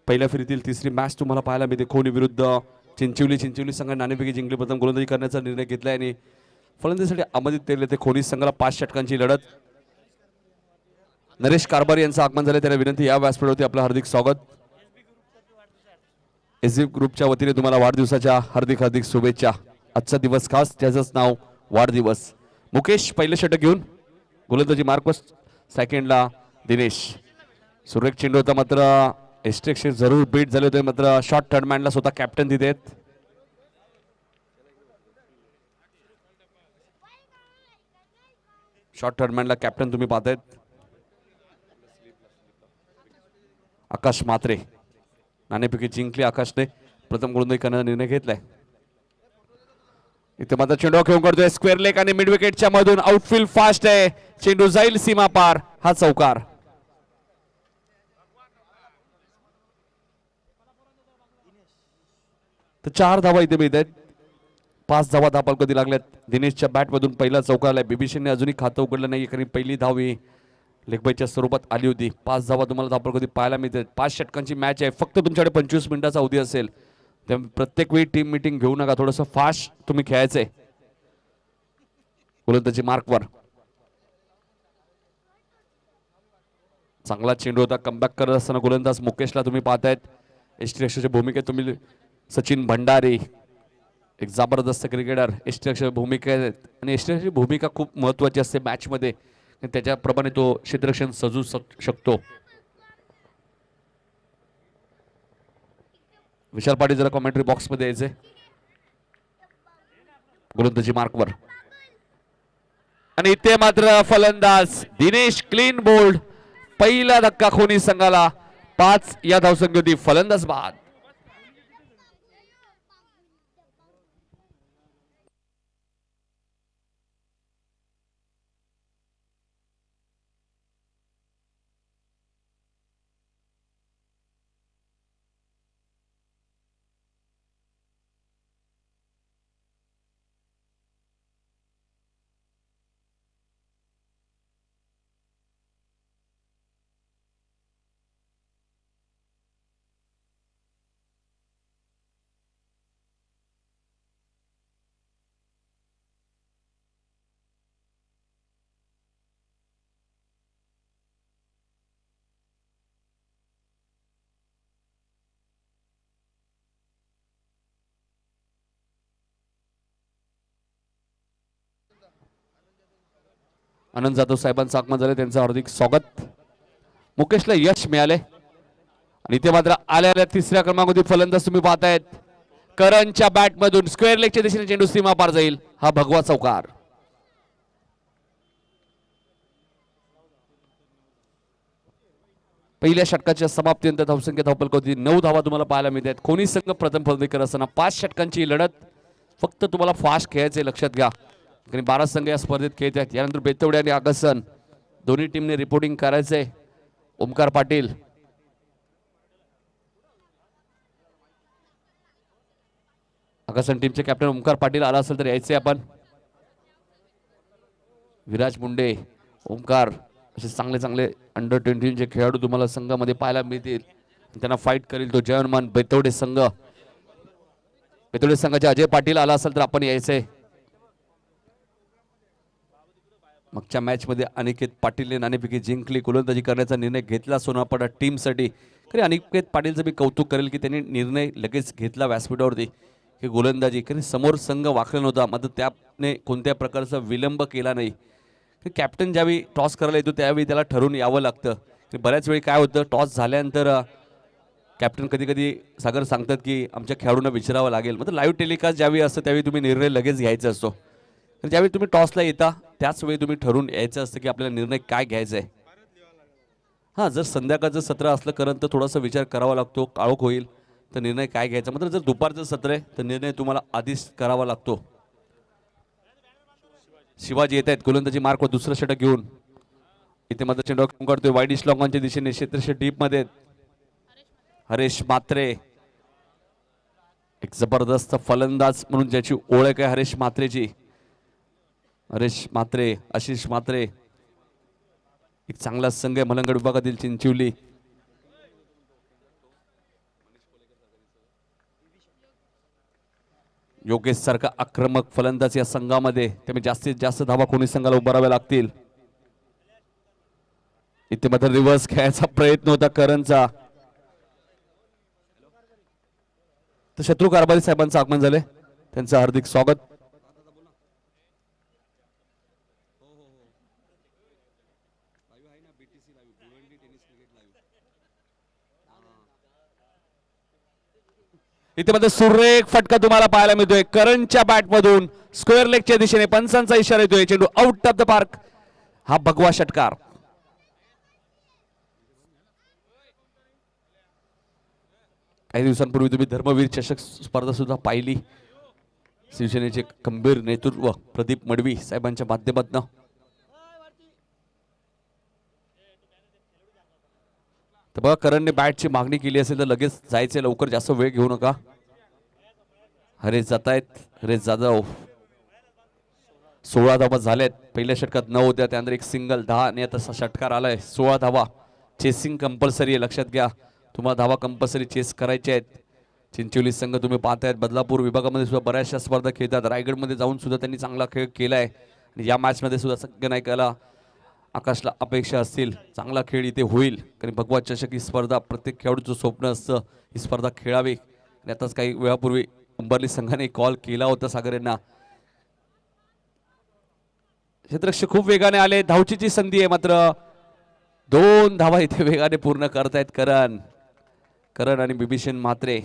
पहिल्या फेरीतील तिसरी मॅच तुम्हाला पाहायला मिळते. खोनी विरुद्ध चिंचवली. चिंचवली संघ नाणेफेकी जिंकली. प्रथम गोलंदाजी करण्याचा निर्णय घेतलाय आणि फलंदाजीसाठी अमोदित तेल ते खोनी संघाला 5 षटकांची लढत. नरेश कारभार यांचं आगमन झाले. त्यांना विनंती या व्यासपीठावरती आपलं हार्दिक स्वागत. एसबी ग्रुपच्या वतीने तुम्हाला वाढदिवसाच्या हार्दिक हार्दिक शुभेच्छा. आजचा दिवस खास, त्याचंच नाव वाढदिवस. मुकेश पहिलं षटक घेऊन गोलंदाजी मार्कस. सेकंडला दिनेश. सुरेख चेंडू होता मात्र एस्ट्रेक्शन जरूर बीट झाले होते. मात्र शॉर्ट थर्ड मॅनला स्वतः कॅप्टन तिथे आहेत. शॉर्ट थर्ड मॅनला कॅप्टन तुम्ही पाहतायत आकाश मात्रे. नाणेफेकी जिंकली आकाशने. प्रथम गोलंदाजी करण्याचा निर्णय घेतलाय. इथे मात्र चेंडू घेऊन करतोय स्क्वेअर लेग आणि मिड विकेटच्या मधून आउटफील्ड फास्ट आहे. चेंडू जाईल सीमा पार. हा चौकार. तर 4 धावा इथे मिळत आहेत. 5 धावा धापाल कधी लागल्यात. दिनेशच्या बॅट मधून पहिला चौकार आलाय. बीबीसीने अजूनही खातं उघडलं नाही कारण पहिली धाव ही लेगबाईच्या स्वरूपात आली होती. 5 धावा तुम्हाला धापाल कधी पाहायला मिळते. 5 षटकांची मॅच आहे. फक्त तुमच्याकडे 25 मिनिटाचा अवधी असेल. त्यामुळे प्रत्येक वेळी टीम मीटिंग घेऊ नका. थोडंसं फास्ट तुम्ही खेळायचंय. गोलंदाजी मार्कवर चांगला चेंडू होता. कमबॅक करत असताना गोलंदाज मुकेशला तुम्ही पाहतायत. एसटी रक्षाच्या भूमिकेत तुम्ही सचिन भंडारी एक जबरदस्त क्रिकेटर एसटी रक्षाच्या भूमिकेत. आणि एसटी रक्षाची भूमिका खूप महत्वाची असते मॅच मध्ये. त्याच्याप्रमाणे तो क्षेत्ररक्षण सजू शकतो. विशाल पाटील जरा कॉमेंट्री बॉक्स मध्ये यायचे. गोलंदाजी मार्कवर आणि इथे मात्र फलंदाज दिनेश क्लीन बोल्ड. पहिला धक्का खोनी संघाला. 5 या धावसंख्या होती. फलंदाज बाद. आनंद जाधव साहेबांचं आगमन झालं. त्यांचं हार्दिक स्वागत. मुकेशला यश मिळाले आणि इथे मात्र आल्या तिसऱ्या क्रमांकावरती फलंदाज तुम्ही पाहतायत. करणच्या बॅट मधून स्क्वेअर लेगच्या दिशेने चेंडू सीमा पार जाईल. हा भगवा चौकार. पहिल्या षटकाच्या समाप्तीनंतर धावसंख्या धावपलकावरती 9 धावा तुम्हाला पाहायला मिळतात. खोनी संघ प्रथम फलंदाजी करत असताना 5 षटकांची लढत. फक्त तुम्हाला फास्ट खेळायचे लक्षात घ्या. कारण 12 संघ या स्पर्धेत खेळत आहेत. यानंतर बेतवडे आणि आगसन दोन्ही टीमने रिपोर्टिंग करायचंय. ओमकार पाटील आगसन टीमचे कॅप्टन ओमकार पाटील आला असेल तर यायचे आपण. विराज मुंडे ओमकार असे चांगले चांगले अंडर 20 खेळाडू तुम्हाला संघामध्ये पाहायला मिळतील. त्यांना फाईट करेल तो जयमान बेतवडे संघ. बेतवडे संघाचे अजय पाटील आला असेल तर आपण यायचंय. मागच्या मॅच मध्ये अनिकेत पाटीलने नाणेफेकी जिंकली. गोलंदाजी करण्याचा निर्णय घेतला सोनापडा टीमसाठी. खरे अनिकेत पाटीलचं मी कौतुक करेल की त्यांनी निर्णय लगेच घेतला व्यासपीठावरती की गोलंदाजी. कारण समोर संघ वाकला नव्हता मात्र त्याने कोणत्या प्रकारचा विलंब केला नाही. कॅप्टन ज्यावेळी टॉस करायला येतो त्यावेळी त्याला ठरवून यावं लागतं. बऱ्याच वेळी काय होतं टॉस झाल्यानंतर कॅप्टन कधी कधी सागर सांगतात की आमच्या खेळाडूंना विचारावं लागेल. म्हणजे लाईव्ह टेलिकास्ट ज्यावेळी असतं त्यावेळी तुम्ही निर्णय लगेच घ्यायचा असतो. ज्यावेळी तुम्ही टॉसला येता त्याच वेळी तुम्ही ठरवून यायचं असतं की आपल्याला निर्णय काय घ्यायचा आहे. हां जर संध्याकाळचं सत्र असलं कारण तर थोडासा विचार करावा लागतो. काळोख होईल तर निर्णय काय घ्यायचा. मात्र जर दुपारचं सत्र आहे तर निर्णय तुम्हाला आधीच करावा लागतो. शिवाजी येत आहेत गोलंदाजी मार्कवर दुसरं षटक घेऊन. इथे मात्र चेंडू करतोय वाईडिश लॉंगांच्या दिशेने. क्षेत्रक्षण डीप मध्ये हरेश मात्रे एक जबरदस्त फलंदाज म्हणून ज्याची ओळख आहे हरेश मात्रेची. हरेश मात्रे आशिष मात्रे एक चांगला संघ आहे मलंगड विभागातील चिंचवली. योगेश सारखा आक्रमक फलंदाज या संघामध्ये त्यामुळे जास्तीत जास्त धावा कोणी संघाला उभाराव्या लागतील. इथे मात्र रिव्हर्स खेळायचा प्रयत्न होता करणचा. तर शत्रू कारभारी साहेबांचं आगमन झाले, त्यांचं हार्दिक स्वागत. इथे मध्ये सुरेख फटका तुम्हाला पाहायला मिळतोय करणच्या बॅट मधून स्क्वेअर लेगच्या दिशेने. पंचांचा इशारा येतोय, चेंडू आउट ऑफ द पार्क. हा भगवा षटकार. काही दिवसांपूर्वी तुम्ही धर्मवीर चषक स्पर्धा सुद्धा पाहिली. शिवसेनेचे खंबीर नेतृत्व प्रदीप मडवी साहेबांच्या माध्यमातून. तर बघा, करणने बॅटची मागणी केली असेल तर लगेच जायचे, लवकर जास्त वेळ घेऊ नका. हरेश जातायत, हरेश जाधव. 16 धावा झाल्यात. पहिल्या षटकात 9 होत्या, त्यानंतर एक सिंगल 10 आणि आता षटकार आलाय 16 धावा. चेसिंग कंपल्सरी आहे, लक्षात घ्या. तुम्हाला धावा कंपल्सरी चेस करायच्या आहेत. चिंचोली संघ तुम्ही पाहतायत बदलापूर विभागामध्ये सुद्धा बऱ्याचशा स्पर्धा खेळतात. रायगडमध्ये जाऊन सुद्धा त्यांनी चांगला खेळ केलाय आणि या मॅचमध्ये सुद्धा संघ नायकाला आकाशला अपेक्षा असतील चांगला खेळ इथे होईल. कारण भगवा चषक ही स्पर्धा प्रत्येक खेळाडूचं स्वप्न असतं ही स्पर्धा खेळावी. आणि आताच काही वेळापूर्वी अंबरली संघाने कॉल केला होता सागर यांना. क्षेत्ररक्षक खूप वेगाने आले, धावचीची संधी आहे, मात्र 2 धावा इथे वेगाने पूर्ण करतायत करण आणि बिभीषण म्हात्रे.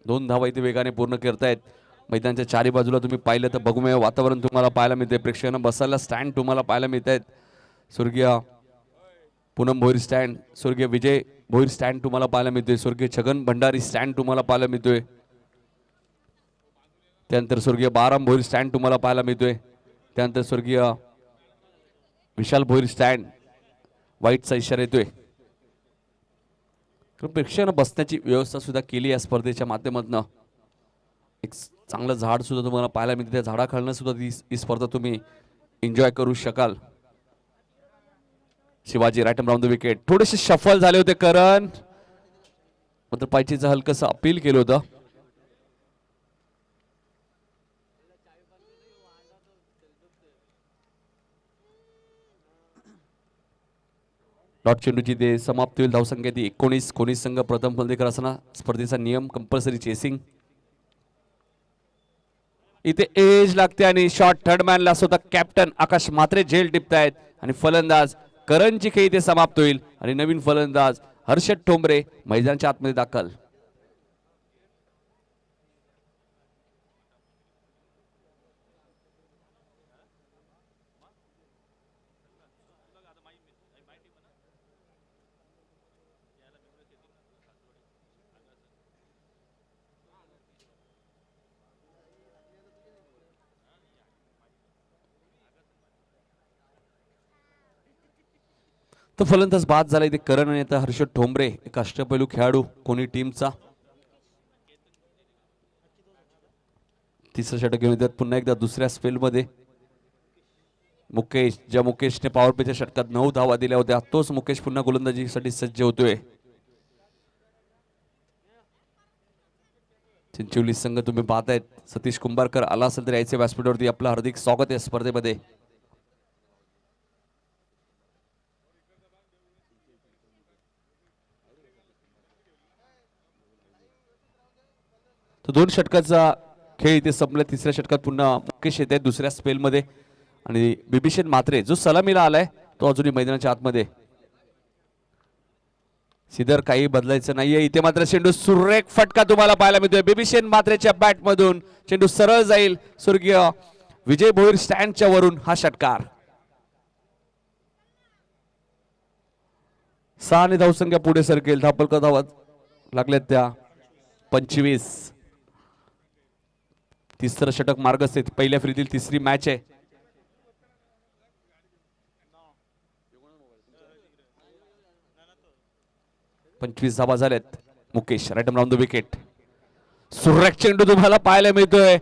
2 धावा इथे वेगाने पूर्ण करतायत. मैदानाच्या चारी बाजूला तुम्ही पाहिलं तर बघूमय वातावरण तुम्हाला पाहायला मिळते. प्रेक्षकांना बसायला स्टँड तुम्हाला पाहायला मिळत आहेत. स्वर्गीय पूनम भोईर स्टँड, स्वर्गीय विजय भोईर स्टँड तुम्हाला पाहायला मिळतोय. स्वर्गीय छगन भंडारी स्टँड तुम्हाला पाहायला मिळतोय. त्यानंतर स्वर्गीय बाराम भोईर स्टँड तुम्हाला पाहायला मिळतोय. त्यानंतर स्वर्गीय विशाल भोईर स्टँड, व्हाईटचा इशारा येतोय. प्रेक्षकांना बसण्याची व्यवस्था सुद्धा केली या स्पर्धेच्या माध्यमातून. एक चांगलं झाड सुद्धा तुम्हाला पाहायला मिळते. त्या झाडाखालनं सुद्धा ही स्पर्धा तुम्ही एन्जॉय करू शकाल. Shivaji right round the wicket. थोडेसे शफल झाले होते करण, मात्र पायचीचं हलकंसं अपील केलं होतं. डॉट चेंडूची ते समाप्त होईल. धावसंख्या ती 19. कोणी संघ प्रथम फलंदाजी असताना स्पर्धेचा नियम कंपल्सरी चेसिंग. इथे एज लागते आणि शॉट थर्ड मॅनला स्वतः कॅप्टन आकाश म्हात्रे झेल टिपतायत आणि फलंदाज करणची खेळी इथे समाप्त होईल आणि नवीन फलंदाज हर्षद ठोंबरे मैदानाच्या आतमध्ये दाखल. तो फलंदाज बाद झाला इथे करण आणि आता हर्षद ठोंबरे, एक अष्टपैलू खेळाडू कोणी टीमचा. तिसरं षटक घेऊन येतात पुन्हा एकदा दुसऱ्या स्पेलमध्ये. मुकेश, ज्या मुकेशने पॉवर प्लेच्या षटकात 9 धावा दिल्या होत्या, तोच मुकेश पुन्हा गोलंदाजीसाठी सज्ज होतोय. चिंचोली संघ तुम्ही पाहतायत. सतीश कुंभारकर आला असेल तर यायचे व्यासपीठावरती आपलं हार्दिक स्वागत आहे स्पर्धेमध्ये. तो 2 षटकाचा खेळ इथे संपला. तिसऱ्या षटकात पुन्हा मुकेश येत आहे दुसऱ्या स्पेलमध्ये आणि बिभीषण म्हात्रे जो सलामीला आलाय तो अजूनही मैदानाच्या आतमध्ये. सिदर काही बदलायचं नाहीये. इथे मात्र चेंडू सुरेख फटका तुम्हाला पाहायला मिळतोय. बिभीषण म्हात्रेच्या बॅट मधून चेंडू सरळ जाईल स्वर्गीय विजय भोईर स्टँडच्या वरून. हा षटकार 6 ने धावसंख्या पुढे सरकेल. धापलका धावत लागल्यात त्या 25. तिसरं षटक मार्गस्थ. पहिल्या फेरीतील तिसरी मॅच आहे. पंचवीस धावा झाल्यात. Mukesh right round the wicket. सुरेख चेंडू तुम्हाला पाहायला मिळतोय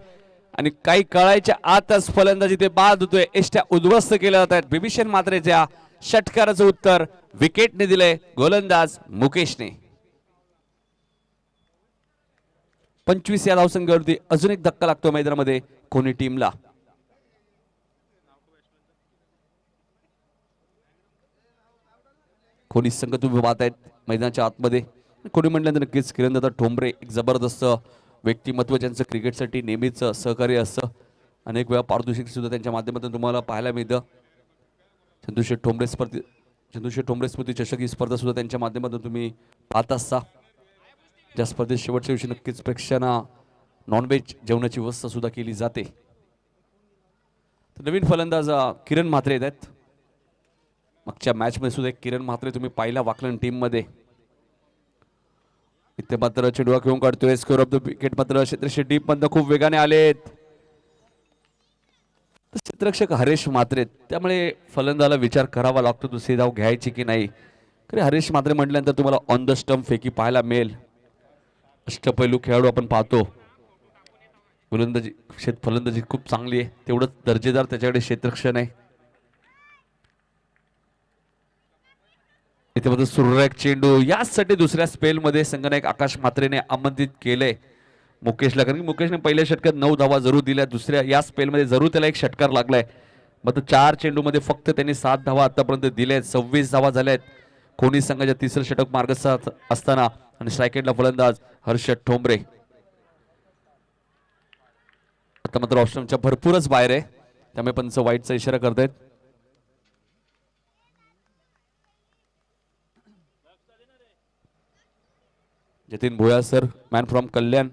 आणि काही कळायच्या आतच फलंदाजी ते बाद होतोय. एष्ट्या उद्ध्वस्त केल्या जात आहेत. बिभीषण म्हात्रेच्या षटकाराचं उत्तर विकेटने दिलंय गोलंदाज मुकेशने. 25 या धावसंख्येवरती अजून एक धक्का लागतो मैदानामध्ये कोणी टीमला. कोणी संघ तुम्ही पाहतायत मैदानाच्या आतमध्ये. कोणी म्हटल्यानंतर नक्कीच किरणदादा ठोंबरे एक जबरदस्त व्यक्तिमत्व, ज्यांचं क्रिकेटसाठी नेहमीच सहकार्य असतं. अनेक वेळा पारितोषिक सुद्धा त्यांच्या माध्यमातून तुम्हाला पाहायला मिळतं. चंदूशेठ ठोंबरे स्मृती चषक ही स्पर्धा सुद्धा त्यांच्या माध्यमातून तुम्ही पाहत असता. ज्या स्पर्धेत शेवटच्या दिवशी नक्कीच प्रेक्षकांना नॉनव्हेज जेवणाची व्यवस्था सुद्धा केली जाते. नवीन फलंदाज किरण म्हात्रे येत आहेत. मागच्या मॅच मध्ये सुद्धा एक किरण म्हात्रे तुम्ही पाहिला वाकलन टीम मध्ये. इथे मात्र चेंडू घेऊन काढतोय. स्कोर ऑफ द विकेट मात्र क्षेत्र शेट्टी पण खूप वेगाने आलेत. क्षेत्ररक्षक हरेश म्हात्रे, त्यामुळे फलंदाला विचार करावा लागतो दुसरी धाव घ्यायची की नाही. खरे हरेश म्हात्रे म्हटल्यानंतर तुम्हाला ऑन द स्टंप फेकी पाहायला मिळेल. अष्टपैलू खेळाडू आपण पाहतो. गोलंदाजी फलंदाजी खूप चांगली आहे, तेवढंच दर्जेदार त्याच्याकडे क्षेत्ररक्षण आहे. इथे मात्र सुरेख चेंडू, यासाठी दुसऱ्या स्पेल मध्ये संघनायक आकाश म्हात्रेने आमंत्रित केलंय मुकेशला, कारण की मुकेशने पहिल्या षटकात 9 धावा जरूर दिल्या. दुसऱ्या या स्पेल मध्ये जरूर त्याला एक षटकार लागलाय. मात्र 4 चेंडूमध्ये फक्त त्यांनी 7 धावा आतापर्यंत दिल्या आहेत. 26 धावा झाल्या आहेत. कोणी संघाच्या तिसरं षटक मार्गस्थ असताना. आणि स्ट्रायकेटला फलंदाज हर्षद ठोंबरे. आता मात्र ऑप्शनच्या भरपूरच बाहेर आहे, त्यामुळे पंच वाईटचा इशारा करतायत. जतीन भोया सर, मॅन फ्रॉम कल्याण,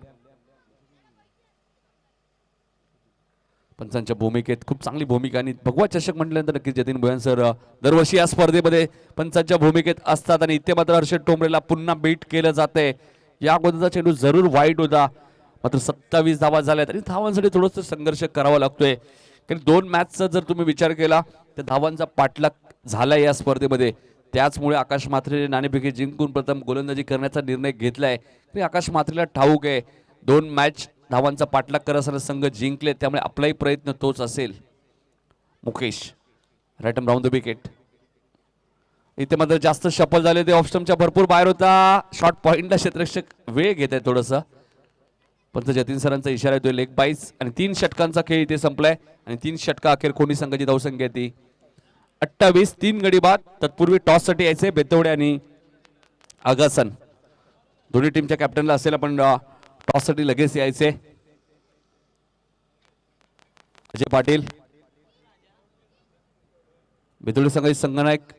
पंचांच्या भूमिकेत खूप चांगली भूमिका. आणि भगवा चषक म्हटल्यानंतर नक्कीच जतीन भोया सर दरवर्षी या स्पर्धेमध्ये पंचांच्या भूमिकेत असतात. आणि इथे मात्र हर्षद ठोंबरेला पुन्हा बीट केलं जाते. या अगोदरचा चेंडू जरूर वाईट होता, मात्र 27 धावा झाल्यात आणि धावांसाठी थोडंसं संघर्ष करावा लागतोय. कारण 2 मॅचचा जर तुम्ही विचार केला तर धावांचा पाठलाग झाला या स्पर्धेमध्ये. त्याचमुळे आकाश म्हात्रेने नाणेफेकी जिंकून प्रथम गोलंदाजी करण्याचा निर्णय घेतलाय. आकाश म्हात्रेला ठाऊक आहे 2 मॅच धावांचा पाठलाग करताना संघ जिंकले, त्यामुळे आपलाही प्रयत्न तोच असेल. Mukesh right arm round the wicket. इथे मात्र जास्त शफल झाले, ते ऑफ स्टंपच्या भरपूर बाहेर होता. शॉर्ट पॉइंटला क्षेत्ररक्षक वेळ घेत आहे थोडंसं. पंच जतीन सरांचा इशारा येतोय लेग बाईस. आणि 3 षटकांचा खेळ इथे संपलाय. आणि 3 षटका अखेर कोणी संघाची धावसंख्या ती 28. 3 गडी बाद. तत्पूर्वी टॉस साठी यायचे बेतवडे आणि आगासन. दोन्ही टीमच्या कॅप्टनला असेल आपण टॉस साठी लगेच यायचे. अजय पाटील बेतवडे संघाचे संघनायक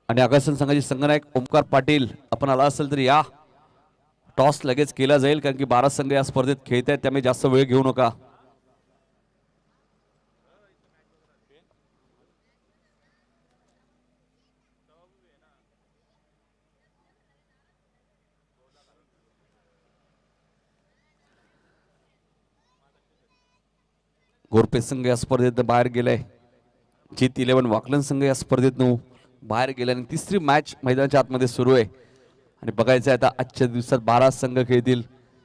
आणि आगासन संघाचे संघनायक ओमकार पाटील, आपण आला असेल तर या. टॉस लगेच केला जाईल, कारण की 12 संघ या स्पर्धेत खेळत आहेत, त्यामुळे जास्त वेळ घेऊ नका. गोरपे संघ या स्पर्धेत बाहेर गेलाय. जीत 11 वाकलन संघ या स्पर्धेत बाहेर गेला. आणि तिसरी मॅच मैदानाच्या आतमध्ये सुरू आहे. आणि बघायचं आहे आता आजच्या दिवसात 12 संघ खेळतील.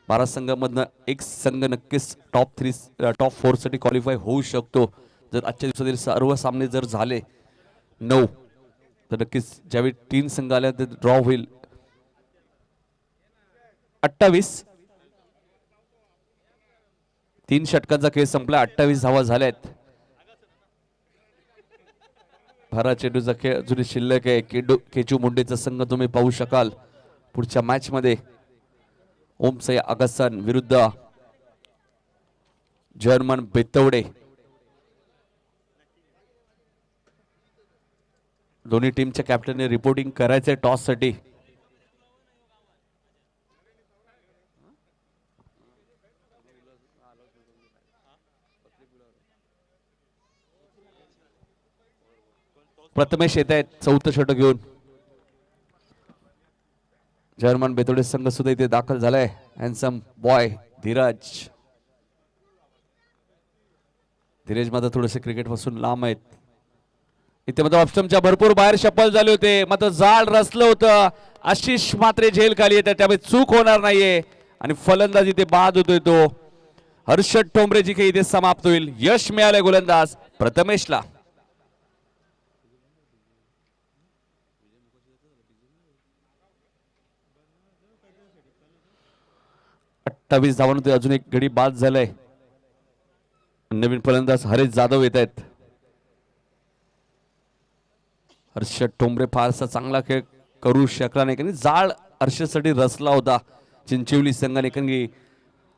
12 संघामधनं एक संघ नक्कीच टॉप 4 साठी क्वालिफाय होऊ शकतो. जर आजच्या दिवसातील सर्व सामने जर झाले 9, तर नक्कीच ज्यावेळी 3 संघ आले ते ड्रॉ होईल. 28. 3 षटकांचा खेळ संपला. 28 धावा झाल्यात. भरा चेंडूचा खेळ अजूनही शिल्लक आहे. केचू मुंडेचा संघ तुम्ही पाहू शकाल पुढच्या मॅच मध्ये. ओमसई आगासन विरुद्ध जर्मन बेतवडे. दोन्ही टीमच्या कॅप्टनने रिपोर्टिंग करायचे टॉस साठी. प्रथमेश येत आहेत 4थं षटक घेऊन. जर्मन बेतोडे संघ सुद्धा इथे दाखल झालाय. हॅन्सम बॉय धीरज मात्र थोडेसे क्रिकेट पासून लांब आहेत. इथे मात्र ऑप्शनच्या भरपूर बाहेर शफल झाले होते, मात्र जाळ रचलं होतं. आशिष मात्रे झेल खाली येतात, त्यामुळे चूक होणार नाहीये. आणि फलंदाज इथे बाद होतोय तो हर्षद ठोंबरेची खेळ इथे समाप्त होईल. यश मिळालंय गोलंदाज प्रथमेशला. 28 धावांमध्ये अजून एक गडी बाद झालाय. नवीन फलंदाज हरेश जाधव येत आहेत. हर्षद ठोंबरे फारसा चांगला खेळ करू शकला नाही, कारण जाळ हर्षदसाठी रचला होता चिंचवली संघाने. कारण की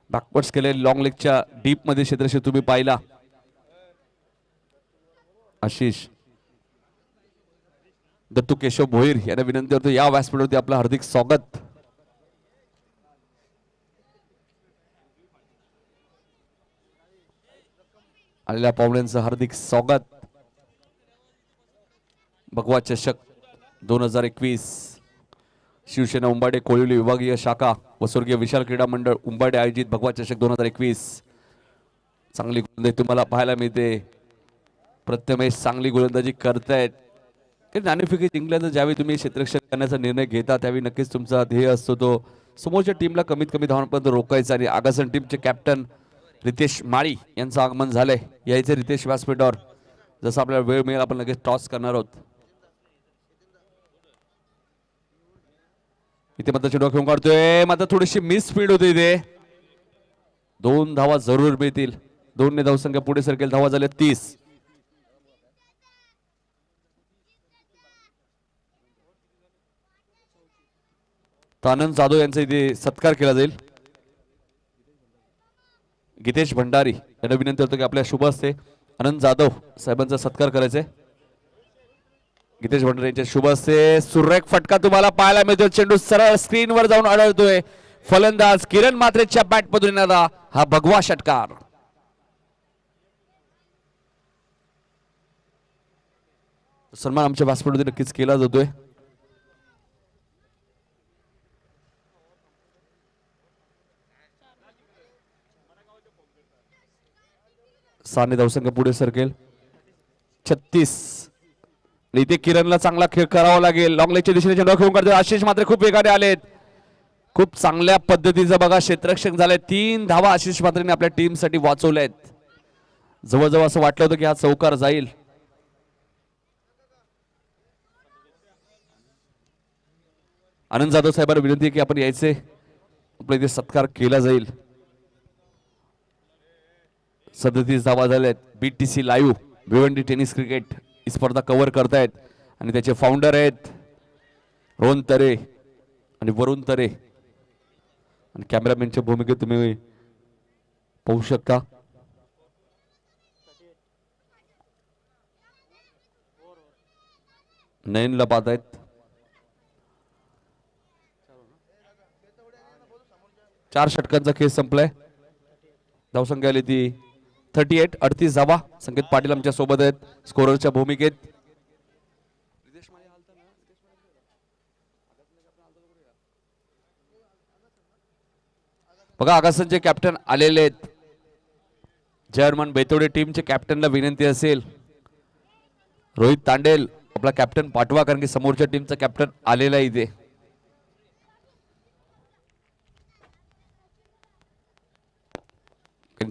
बॅकवर्ड्स केले लॉंग लेगच्या डीप मध्ये क्षेत्रक्षेत्र तुम्ही पाहिला. आशिष दत्तू केशव भोईर यांना विनंती करतो या व्यासपीठावरती आपलं हार्दिक स्वागत. आलेल्या पाहुण्यांचं हार्दिक स्वागत. भगवा चषक 2021 शिवसेना उंबाडे कोळिवली विभागीय शाखा व स्वर्गीय विशाल क्रीडा मंडळ उंबाडे आयोजित भगवा चषक 2021 चांगली गोलंदाजी तुम्हाला पाहायला मिळते. प्रथमेश चांगली गोलंदाजी करतायत. नाणेफेकी जिंकल्यानंतर ज्यावेळी तुम्ही क्षेत्ररक्षण करण्याचा निर्णय घेता त्यावेळी नक्कीच तुमचा ध्येय असतो तो समोरच्या टीमला कमीत कमी धावांपर्यंत रोखायचा. आणि आगासन टीमचे कॅप्टन रितेश माळी यांचं आगमन झालंय. यायचे रितेश व्यासपीठावर. जसं आपल्याला वेळ मिळेल आपण लगेच टॉस करणार आहोत. इथे मात्र चेंडू खेळून काढतोय, मात्र थोडीशी मिस स्पीड होती इथे. 2 धावा जरूर मिळतील. 2 ने धावसंख्या पुढे सरकेल. धावा झाल्या 30. आनंद जाधव यांचा इथे सत्कार केला जाईल. गीतेश भंडारी यांना विनंती करतो की आपल्या शुभ हस्ते आनंद जाधव साहेबांचा सत्कार करायचा आहे. गीतेश भंडारी यांच्या शुभ हस्ते सुरेख फटका तुम्हाला पाहायला मिळतो. चेंडू सरळ स्क्रीनवर जाऊन आढळतोय. फलंदाज किरण मात्रेच्या बॅट मधून येणारा हा भगवा षटकार. सन्मान आमच्या व्यासपीठावरती नक्कीच केला जातोय. साने धावसंख्या पुढे सरकेल 36. इथे किरणला चांगला खेळ करावा लागेल. लॉंग लेगच्या दिशेने चेंडू खेळून काढतो. आशिष मात्र खूप वेगाने आलेत. खूप चांगल्या पद्धतीचं बघा क्षेत्ररक्षण झालंय. 3 धावा आशिष मात्रेने आपल्या टीम साठी वाचवल्या आहेत. जवळजवळ असं वाटलं होतं की हा चौकार जाईल. आनंद जाधव साहेबांना विनंती आहे की आपण यायचे, आपल्या इथे सत्कार केला जाईल. 37 धावा झाल्यात. BTC live Bhiwandi tennis cricket ही स्पर्धा कव्हर करतायत आणि त्याचे फाउंडर आहेत रोहन तरे आणि वरुण तरे. आणि कॅमेरामॅनच्या भूमिकेत तुम्ही पाहू शकता. नयनला पाहत आहेत. 4 षटकांचा खेळ संपलाय. धावसंख्या आली ती 38. 38 धावा. संकेत पाटील आमच्या सोबत आहेत स्कोररच्या भूमिकेत. बघा आगासनचे कॅप्टन आलेले आहेत. जर्मन बेतोडे टीमचे कॅप्टनला विनंती असेल रोहित तांडेल आपला कॅप्टन पाठवा, कारण की समोरच्या टीमचा कॅप्टन आलेला इथे.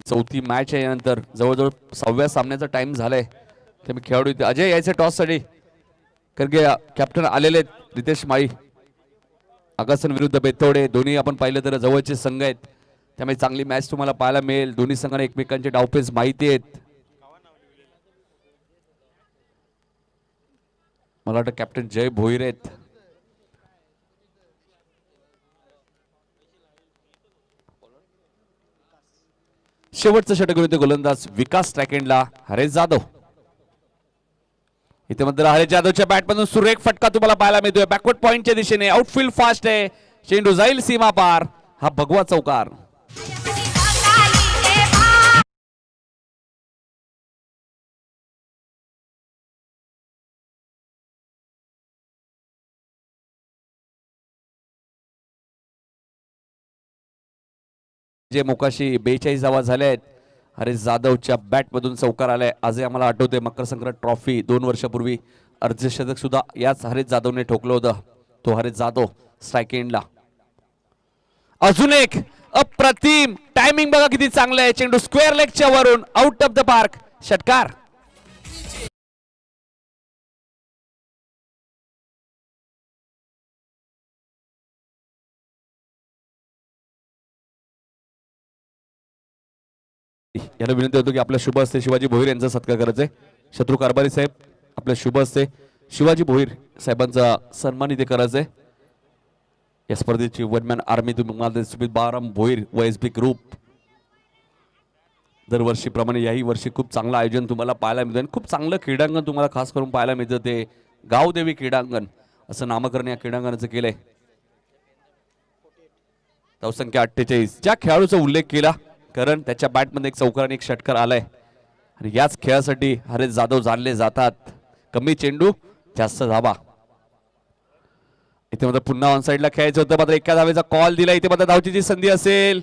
चौथी मॅच आहे. यानंतर जवळजवळ 6व्या सामन्याचा टाइम झालाय. ते मी खेळाडू इथे अजय यायचे टॉस साठी, कारण की कॅप्टन आलेले आहेत रितेश माळी. आगासन विरुद्ध बेतोडे दोन्ही आपण पाहिलं तर जवळचे संघ आहेत, त्यामुळे चांगली मॅच तुम्हाला पाहायला मिळेल. दोन्ही संघांना एकमेकांचे डावपेच माहिती आहेत. मला वाटतं कॅप्टन जय भोईर आहेत. शेवटचं षटक विरुद्ध गोलंदाज विकास ट्रॅकेंडला हरेश जाधव. इथे मात्र हरेश जाधवच्या बॅटमधून सुरेख फटका तुम्हाला पाहायला मिळतोय. बॅकवर्ड पॉइंटच्या दिशेने आउटफील्ड फास्ट आहे. चेंडू जाईल सीमा पार. हा भगवा चौकार. जे मोकाशी 42 धावा झाल्या आहेत. हरेश जाधवच्या बॅट मधून चौकार आलाय. आजही आम्हाला आठवते मकर संक्रांत ट्रॉफी 2 वर्षापूर्वी अर्धशतक सुद्धा याच हरेश जाधवने ठोकलं होतं. तो हरेश जाधव स्ट्राइक एंडला. अजून एक अप्रतिम टायमिंग बघा किती चांगलं आहे. चेंडू स्क्वेअर लेगच्या वरून आउट ऑफ द पार्क. षटकार. यांना विनंती होतो की आपल्या शुभ हस्ते शिवाजी भोईर यांचा सत्कार करायचा आहे. शत्रू कारभारी साहेब आपल्या शुभ हस्ते शिवाजी भोईर साहेबांचा सन्मान इथे करायचा आहे. या स्पर्धेची वनमॅन आर्मी तुम्ही सुमित बाराम भोईर व SB ग्रुप दरवर्षीप्रमाणे याही वर्षी खूप चांगलं आयोजन तुम्हाला पाहायला मिळतं आणि खूप चांगलं क्रीडांगण तुम्हाला खास करून पाहायला मिळतं. ते गावदेवी क्रीडांगण असं नामकरण या क्रीडांगणाचं केलंय. धावसंख्या 48. ज्या खेळाडूचा उल्लेख केला कारण त्याच्या बॅटमध्ये एक चौकार आणि एक षटकार आलाय आणि याच खेळासाठी हरेश जाधव जाणले जातात. कमी चेंडू जास्त धावा. इथे मात्र पुन्हा ऑन साइडला खेळायचं होतं मात्र एका धावेचा कॉल दिला. इथे मात्र धावची संधी असेल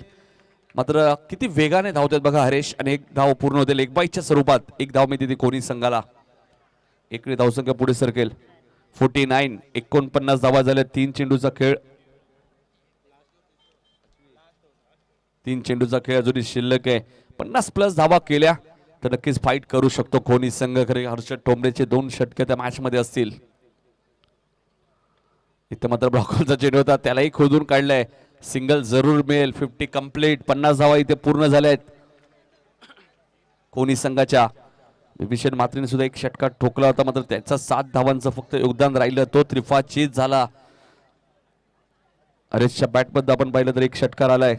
मात्र किती वेगाने धावतात बघा हरेश आणि एक धाव पूर्ण होते एक बाईच्या स्वरूपात. एक धाव मी तिथे कोणी संघाला इकडे धावसंख्या पुढे सरकेल. 49. 49 धावा झाल्या. 3 चेंडूचा खेळ. 3 चेंडूचा खेळ अजूनही शिल्लक आहे. 50+ धावा केल्या तर नक्कीच फाईट करू शकतो कोणी संघ. खरे हर्षद ठोंबरेचे 2 षटके त्या मॅच मध्ये असतील. इथे मात्र ब्लॉकरचा चेंडू होता त्यालाही खोदून काढलाय. सिंगल जरूर मिळेल. 50 कंप्लीट. 50 धावा इथे पूर्ण झाल्या आहेत कोणी संघाच्या. विभीषण मात्रेने सुद्धा एक षटकार ठोकला होता मात्र त्याचा 7 धावांचं फक्त योगदान राहिलं. तो त्रिफा चीज झाला. हरेशच्या बॅटमध्ये आपण पाहिलं तर एक षटकार आलाय.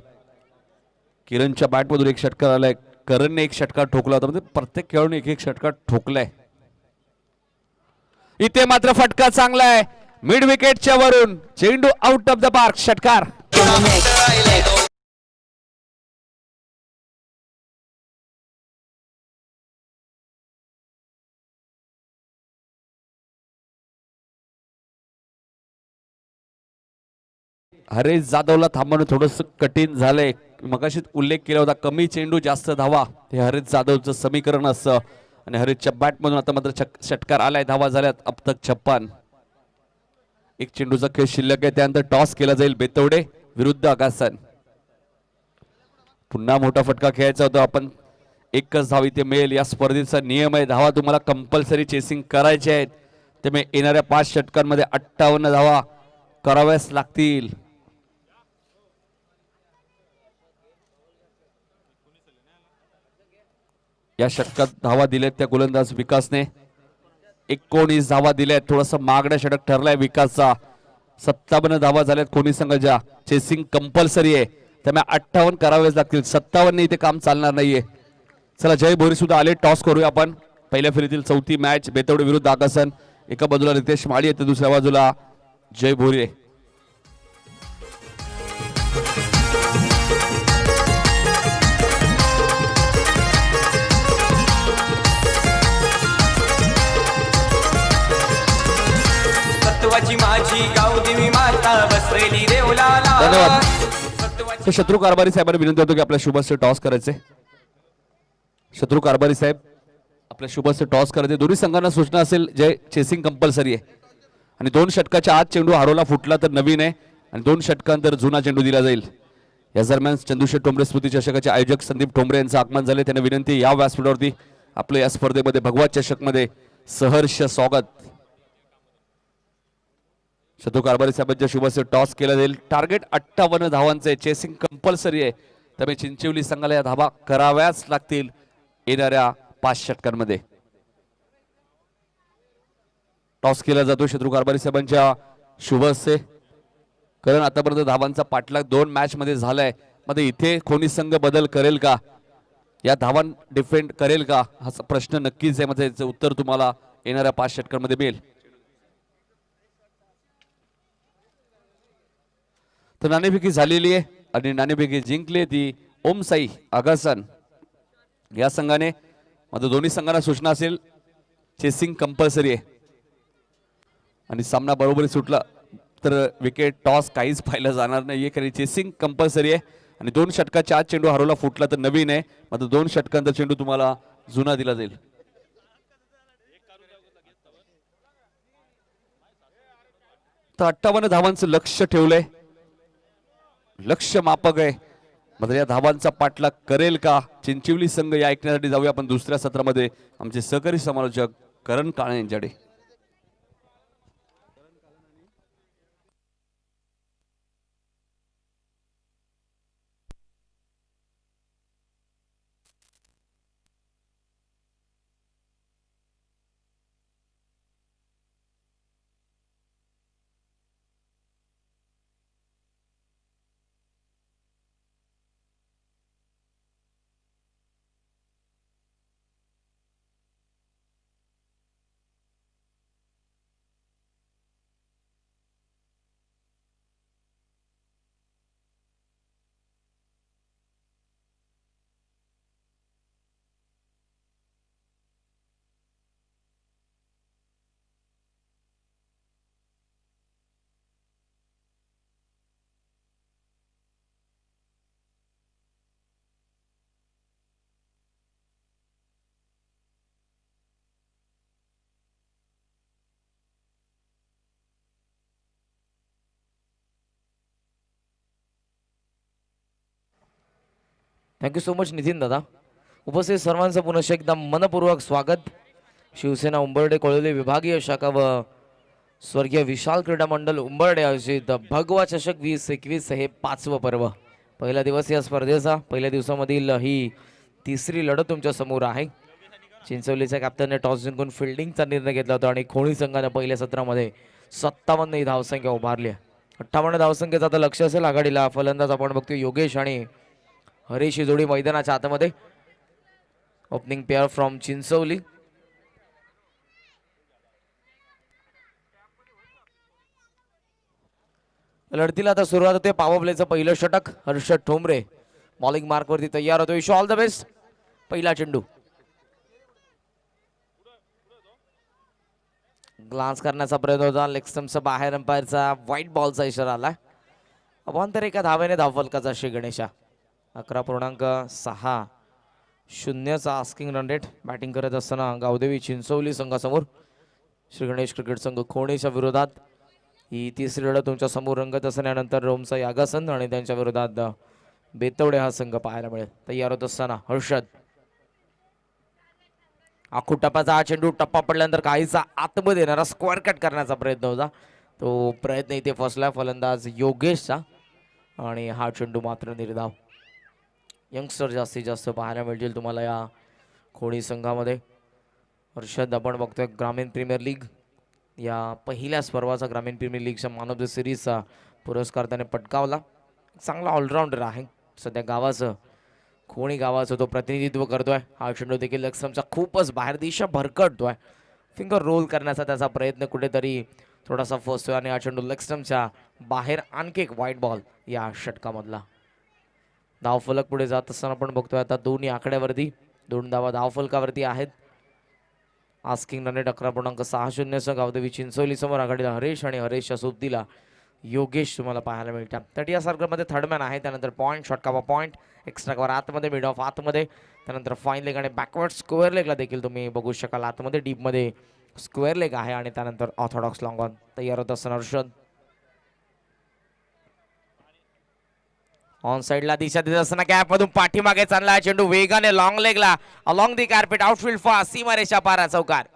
किरणच्या बॅटमधून एक षटकार आलाय. करणने एक षटकार ठोकला होता म्हणजे प्रत्येक खेळाडूने एक षटकार ठोकलाय. इथे मात्र फटका चांगला आहे. मिड विकेटच्या वरून चेंडू आउट ऑफ द पार्क. षटकार. हरेश जाधवला थांबवणं थोडंसं कठीण झालंय. मगाशीच उल्लेख केला होता कमी चेंडू जास्त धावा हे हरेश जाधवचं समीकरण असतं आणि हरेशच्या बॅटमधून आता मात्र षटकार आलाय. धावा झाल्यात अब तक 56. एक चेंडूचा खेळ शिल्लक आहे. त्यानंतर टॉस केला जाईल बेतवडे विरुद्ध आगासन. पुन्हा मोठा फटका खेळायचा होता. आपण एकच धाव इथे मिळेल. या स्पर्धेचा नियम आहे धावा तुम्हाला कंपल्सरी चेसिंग करायचे आहेत. त्यामुळे येणाऱ्या 5 षटकांमध्ये 58 धावा कराव्याच लागतील. या षटकात धावा दिल्यात त्या गोलंदाज विकासने. 19 धावा दिल्यात. थोडासा मागण्या षटक ठरलाय विकासचा. 57 धावा झाल्यात कोणी संघाच्या. चेसिंग कंपल्सरी आहे त्यामुळे 58 करावेच लागतील. 57 इथे काम चालणार नाहीये. चला जय भोरी सुद्धा आले. टॉस करूया आपण. पहिल्या फेरीतील 4थी मॅच बेतवडे विरुद्ध आगासन. एका बाजूला रितेश माळी आहे तर दुसऱ्या बाजूला जय भोरी. माझी गावदेवी माता बसलेली देवलाला. धन्यवाद. शत्रू कारभारी साहेबांना विनंती होतो की आपल्या शुभस्य टॉस करायचे. शत्रू कारभारी साहेब आपल्या शुभस्य टॉस करायचे. दोन्ही संघांना सूचना असेल जे चेसिंग कंपल्सरी आहे आणि 2 षटकाच्या आत चेंडू हरवला फुटला तर नवीन आहे आणि 2 षटकांतर जुना चेंडू दिला जाईल. या दरम्यान चंदुशेठ ठोंबरे स्मृती चषकाचे आयोजक संदीप ठोंबरे यांचं आगमन झाले. त्यांना विनंती या व्यासपीठावरती आपल्या या स्पर्धेमध्ये भगवा चषक मध्ये सहर्ष स्वागत. शत्रू कारभारी साहेबांच्या शुभस्य टॉस केला जाईल. टार्गेट 58 धावांचे. चेसिंग कंपल्सरी आहे त्यामुळे चिंचवली संघाला या धावा कराव्याच लागतील येणाऱ्या 5 षटकांमध्ये. टॉस केला जातो शत्रू कारभारी साहेबांच्या शुभस्य. कारण आतापर्यंत धावांचा पाठलाग 2 मॅच मध्ये झालाय. मध्ये इथे कोणी संघ बदल करेल का या धावां डिफेंड करेल का हा प्रश्न नक्कीच आहे. मध्ये उत्तर तुम्हाला येणाऱ्या 5 षटकांमध्ये मिळेल. तर नाणेफेकी झालेली आहे आणि नाणेफेकी जिंकली ती ओमसाई आगासन या संघाने. मात्र दोन्ही संघांना सूचना असेल चेसिंग कंपल्सरी आहे आणि सामना बरोबरी सुटला तर विकेट टॉस काहीच पाहिलं जाणार नाहीये कारण चेसिंग कंपल्सरी आहे आणि 2 षटकाच्या आत चेंडू हरवला फुटला तर नवीन आहे. मात्र 2 षटकांचा चेंडू तुम्हाला जुना दिला जाईल. तर 58 धावांचं लक्ष ठेवलंय. लक्ष मापक आहे. मात्र या धावांचा पाठलाग करेल का चिंचवली संघ या ऐकण्यासाठी जाऊया आपण दुसऱ्या सत्रामध्ये आमचे सहकारी समालोचक करण काळे यांच्याकडे. थँक्यू सो मच नितीन दादा. उपस्थित सर्वांचं पुनश्च एकदा मनपूर्वक स्वागत. शिवसेना उंबर्डे कोळवली विभागीय शाखा व स्वर्गीय विशाल क्रीडा मंडळ उंबर्डे आयोजित भगवा चषक 2021 हे 5वं पर्व. पहिला दिवस या स्पर्धेचा. पहिल्या दिवसामधील ही तिसरी लढत तुमच्या समोर आहे. चिंचवलीच्या कॅप्टनने टॉस जिंकून फिल्डिंगचा निर्णय घेतला होता आणि खोणी संघाने पहिल्या सत्रामध्ये 57 ही धावसंख्या उभारली आहे. 58 धावसंख्येचं आता लक्ष असेल आघाडीला. फलंदाज आपण बघतो योगेश आणि हरीश ही जोडी मैदानाच्या आतमध्ये. Opening pair from Chinchavali. लढतीला आता सुरुवात होते. पॉवर प्लेचं पहिलं षटक. हर्षद ठोंबरे बॉलिंग मार्कवरती तयार होतो. Wish all the best. पहिला चेंडू ग्लान्स करण्याचा प्रयत्न होता. लेग स्टंपचा बाहेर अंपायरचा व्हाईट बॉलचा इशारा आला. अवांतर एका धावेने धावफलकाचा Shri Ganesha. 11.6 asking run rate. Batting करत असताना गावदेवी चिंचवली संघासमोर. श्री गणेश क्रिकेट संघ खोणेच्या विरोधात ही तिसरी लढत तुमच्या समोर रंगत असण्यानंतर रोमचा यागासन आणि त्यांच्या विरोधात बेतवडे हा संघ पाहायला मिळेल. तयार होत असताना हर्षद. आखू टप्प्याचा हा चेंडू. टप्पा पडल्यानंतर काहीसा आतमध्ये येणारा स्क्वेअर कट करण्याचा प्रयत्न होता. तो प्रयत्न इथे फसला फलंदाज योगेशचा आणि हा चेंडू मात्र निर्धाव. यंगस्टर जास्तीत जास्त पाहायला मिळतील तुम्हाला या खोणी संघामध्ये. हर्षद आपण बघतोय ग्रामीण प्रीमियर लीग या पहिल्याच पर्वाचा ग्रामीण प्रीमियर लीगच्या मॅन ऑफ द सिरीजचा पुरस्कार त्याने पटकावला. चांगला ऑलराऊंडर आहे. सध्या गावाचं खोणी गावाचं तो प्रतिनिधित्व करतोय. हा चेंडू देखील लक्ष्मचा खूपच बाहेर दिशा भरकटतोय. फिंगर रोल करण्याचा त्याचा प्रयत्न कुठेतरी थोडासा फसतोय आणि हा चेंडू लेगस्टम्पच्या बाहेर. आणखी एक व्हाईट बॉल या षटकामधला. धावफलक पुढे जात असताना आपण बघतोय आता दोन्ही आकड्यावरती 2 धावा धावफलकावरती आहेत. Asking run rate 11.60 Gavdevi Chinchavali समोर आघाडीला हरेश आणि हरेशच्या सोबतीला योगेश तुम्हाला पाहायला मिळतात. तट या सर्कलमध्ये थर्डमॅन आहे. त्यानंतर point, short cover point, extra cover आतमध्ये, मिड ऑफ आतमध्ये, त्यानंतर फाईन लेग आणि बॅकवर्ड स्क्वेअर लेगला देखील तुम्ही बघू शकाल. आतमध्ये डीपमध्ये स्क्वेअर लेग आहे आणि त्यानंतर ऑर्थोडॉक्स लॉंग ऑन. तयार होत असताना हर्षद. ऑन साइडला दिशा देत असताना कॅप मधून पाठीमागे चालला चेंडू वेगाने लॉंग लेगला along the carpet outfield fast सीमारेषा पारा चौकार.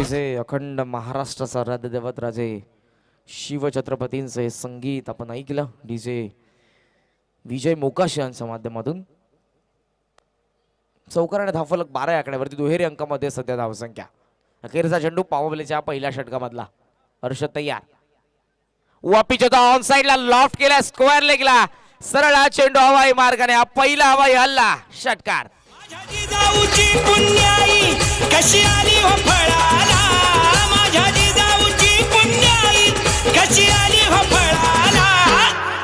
डीजे अखंड महाराष्ट्राचा राजदैवत राजे शिवछत्रपतींचं हे संगीत आपण ऐकलं डीजे विजय मोकाशी यांच्या माध्यमातून. चौकार आणि धावफलक 12 या आकड्यावरती दुहेरी अंकामध्ये सध्या धावसंख्या. अखेरचा चेंडू पावबलेच्या पहिल्या षटकामधला. हर्षद तयार. वापीच्या ऑन साइडला लॉफ्ट केला स्क्वेअर लेगला सरळ हा चेंडू हवाई मार्गाने हा पहिला हवाई हल्ला षटकार. माझ्या जिजाऊची पुण्याई कशी आली हो फळाला, माझ्या जिजाऊची पुण्याई कशी आली हो फळाला.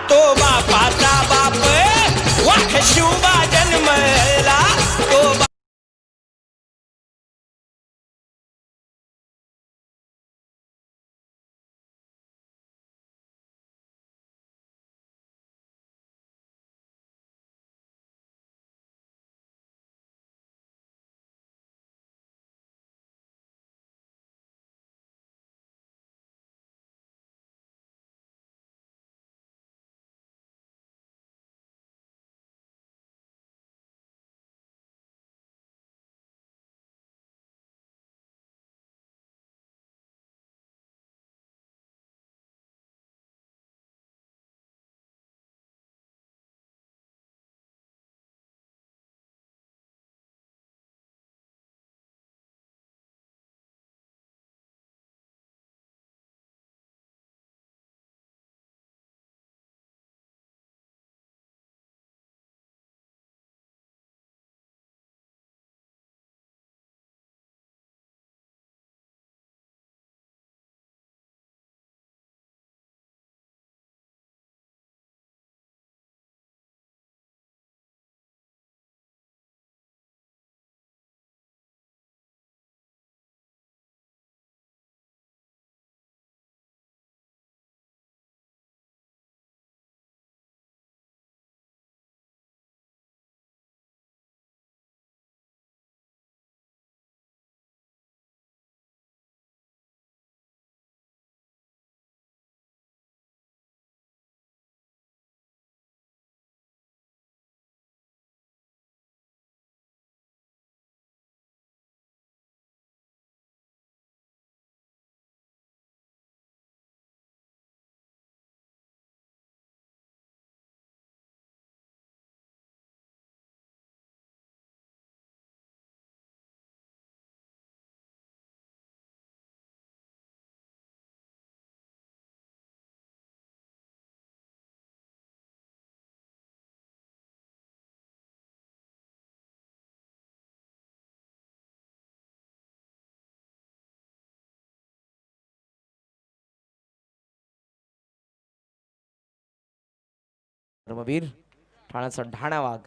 तो बापाचा बाप वाख शिवबा जन्मला, तो धर्मवीर ठाण्याचा ढाणा वाघ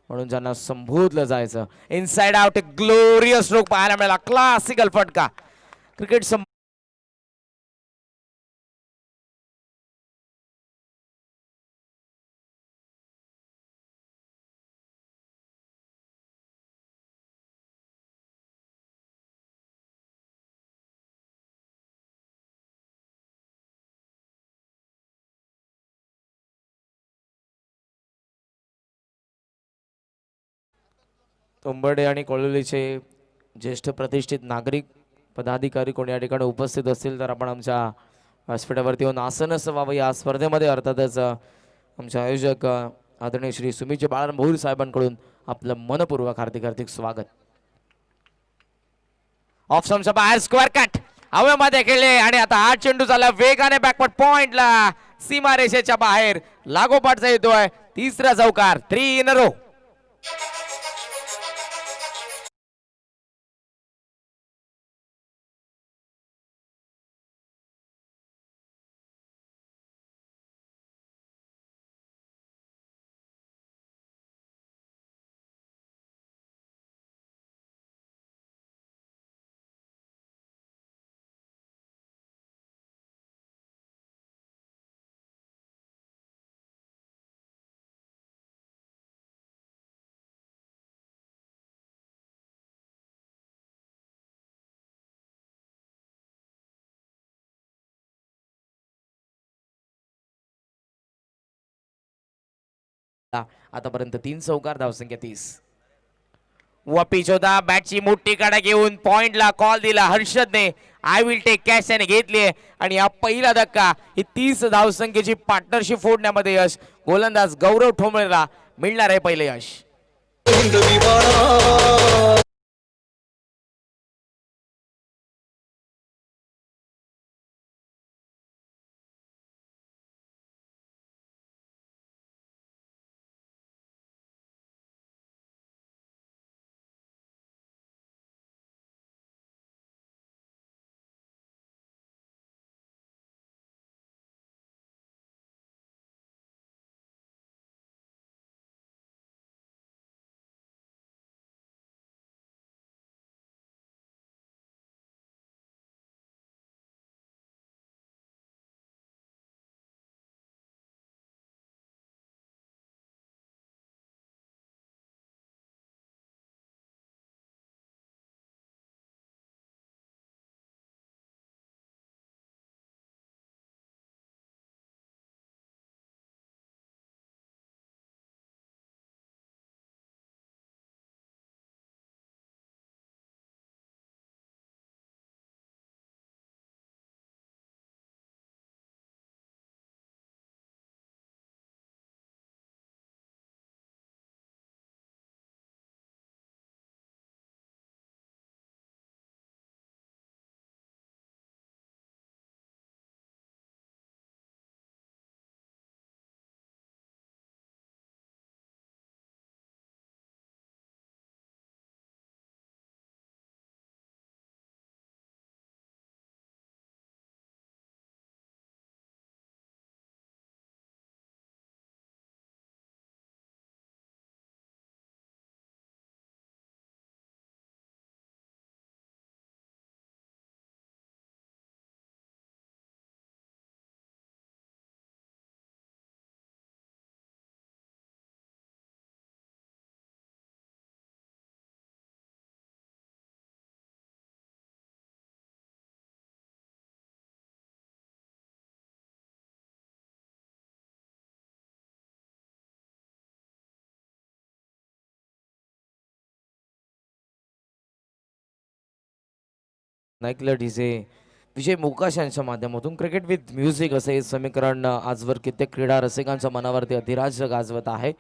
म्हणून ज्यांना संबोधलं जायचं. इनसाइड आउट एक ग्लोरियस स्ट्रोक पाहायला मिळाला. क्लासिकल फटका. क्रिकेट तोंबडे आणि कोळवलीचे ज्येष्ठ प्रतिष्ठित नागरिक पदाधिकारी कोणी या ठिकाणी उपस्थित असतील तर आपण आमच्या व्यासपीठावरती येऊन आसन असावं. या स्पर्धेमध्ये अर्थातच आमचे आयोजक आदरणीय श्री सुमित बाळन भोईर साहेबांकडून आपलं मनपूर्वक हार्दिक हार्दिक स्वागत. ऑफ स्टंपच्या बाहेर स्क्वेअर कट हवेमध्ये खेळले आणि आता हा चेंडू झाला वेगाने बॅकवर्ड पॉइंटला सीमारेषेच्या बाहेर लागोपाठचा येतोय तिसरा चौकार. 3 in a row. आतापर्यंत 3 चौकार धावसंख्या 30. व पिच होता. बॅटची मोठी कडा घेऊन पॉइंटला कॉल दिला हर्षदने. आय विल टेक कॅच त्याने घेतली आणि हा पहिला धक्का. ही 30 धावसंख्येची पार्टनरशिप फोडण्यामध्ये यश. गोलंदाज गौरव ठोंबळेला मिळणार आहे पहिले यश. ऐकलं डीजे विजय मोकाश यांच्या माध्यमातून क्रिकेट विथ म्युझिक असे हे समीकरण आजवर कित्येक क्रीडा रसिकांच्या मनावरती अधिराज्य गाजवत आहे.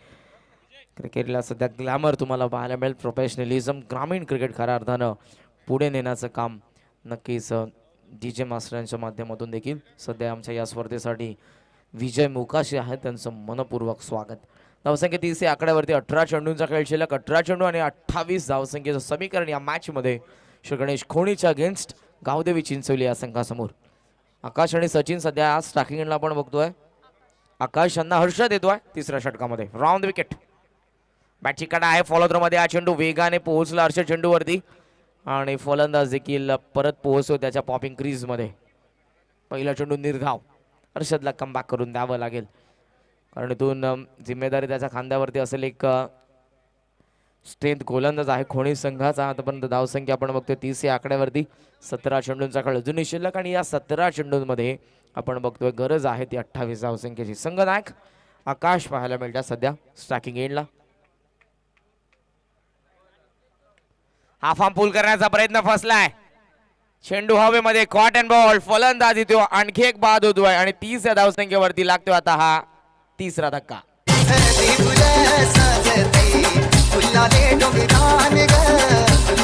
क्रिकेटला सध्या ग्लॅमर तुम्हाला पाहायला मिळेल. प्रोफेशनलिझम ग्रामीण क्रिकेट खऱ्या अर्थानं पुढे नेण्याचं काम नक्कीच डीजे मास्टर यांच्या माध्यमातून देखील सध्या आमच्या या स्पर्धेसाठी विजय मोकाशी आहेत. त्यांचं मनपूर्वक स्वागत. धावसंख्या 30 या आकड्यावरती 18 चेंडूंचा खेळ शिल्लक. 18 चेंडू आणि 28 धावसंख्येचं समीकरण या मॅच मध्ये श्री गणेश खोणीच्या अगेन्स्ट गावदेवी चिंचवली या संघासमोर. आकाश आणि सचिन सध्या आज स्ट्रायकिंगला आपण बघतोय. आकाश यांना हर्षद येतोय तिसऱ्या षटकामध्ये. Round wicket. बॅटची कडा आहे फॉलो थ्रो मध्ये. हा चेंडू वेगाने पोहोचला हर्षद चेंडूवरती आणि फलंदाज देखील परत पोहोचतो त्याच्या पॉपिंग क्रीज मध्ये. पहिला चेंडू निर्धाव. हर्षदला कमबॅक करून द्यावं लागेल कारण इथून जिम्मेदारी त्याच्या खांद्यावरती असेल. एक स्ट्रेंथ गोलंदाज आहे खोणी संघाचा. आतापर्यंत धावसंख्या आपण बघतोय 30 या आकड्यावरती. 17 चेंडूंचा खेळ अजूनही शिल्लक आणि या 17 चेंडूंमध्ये आपण बघतोय गरज आहे ती 28 धावसंख्येची. संघनायक आकाश पाहायला मिळतात सध्या स्ट्रायकिंग एंडला. हाफ आर्म पूल करण्याचा प्रयत्न फसलाय. चेंडू हवेमध्ये कॉट अँड बॉल. फलंदाजी तो आणखी एक बाद होतोय आणि 30 या धावसंख्येवरती लागतोय आता हा तिसरा धक्का. फुलाले डोंगरान ग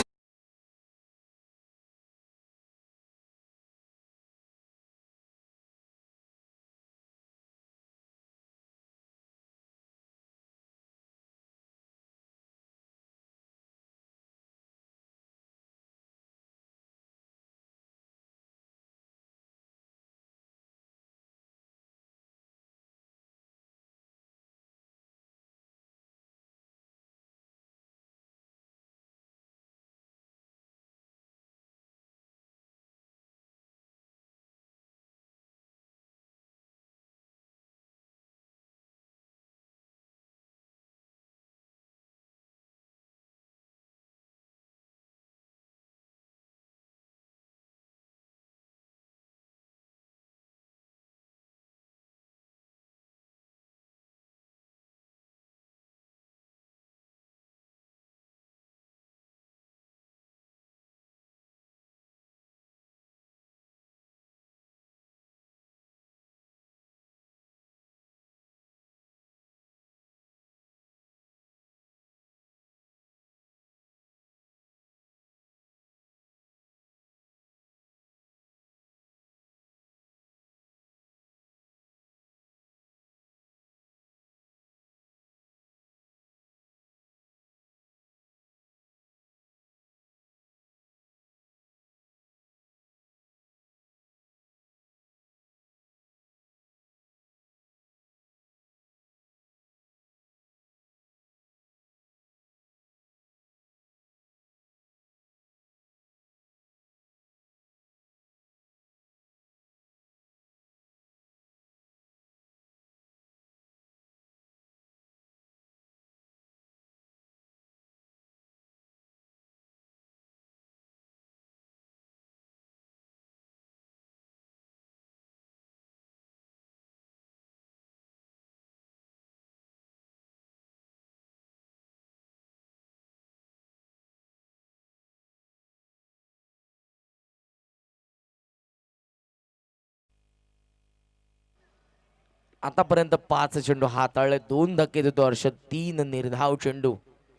आतापर्यंत 5 चेंडू हाताळले, 2 धक्के देतो हर्षद, 3 निर्धाव चेंडू.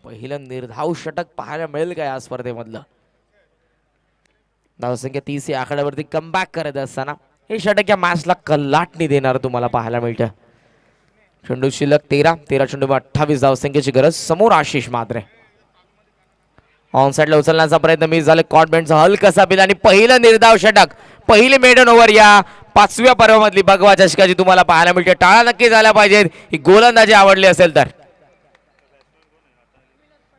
पहिलं निर्धाव षटक पाहायला मिळेल का या स्पर्धेमधलं? धावसंख्या 30 या आकड्यावरती कमबॅक करत असताना हे षटक या मॅचला कल्लाटणी देणार तुम्हाला पाहायला मिळतं. चेंडू शिल्लक 13 चेंडू 28 धावसंख्येची गरज. समोर आशिष मात्रे ऑन साइडला उचलण्याचा प्रयत्न मिस झाले. कॉन्फिडन्सचा हलकासा बिल आणि पहिलं निर्धाव षटक, पहिली मेडन ओव्हर या 5व्या पर्वामधली भगवा चषकाची तुम्हाला पाहायला मिळते. टाळा नक्की झाल्या पाहिजेत ही गोलंदाजी आवडली असेल तर.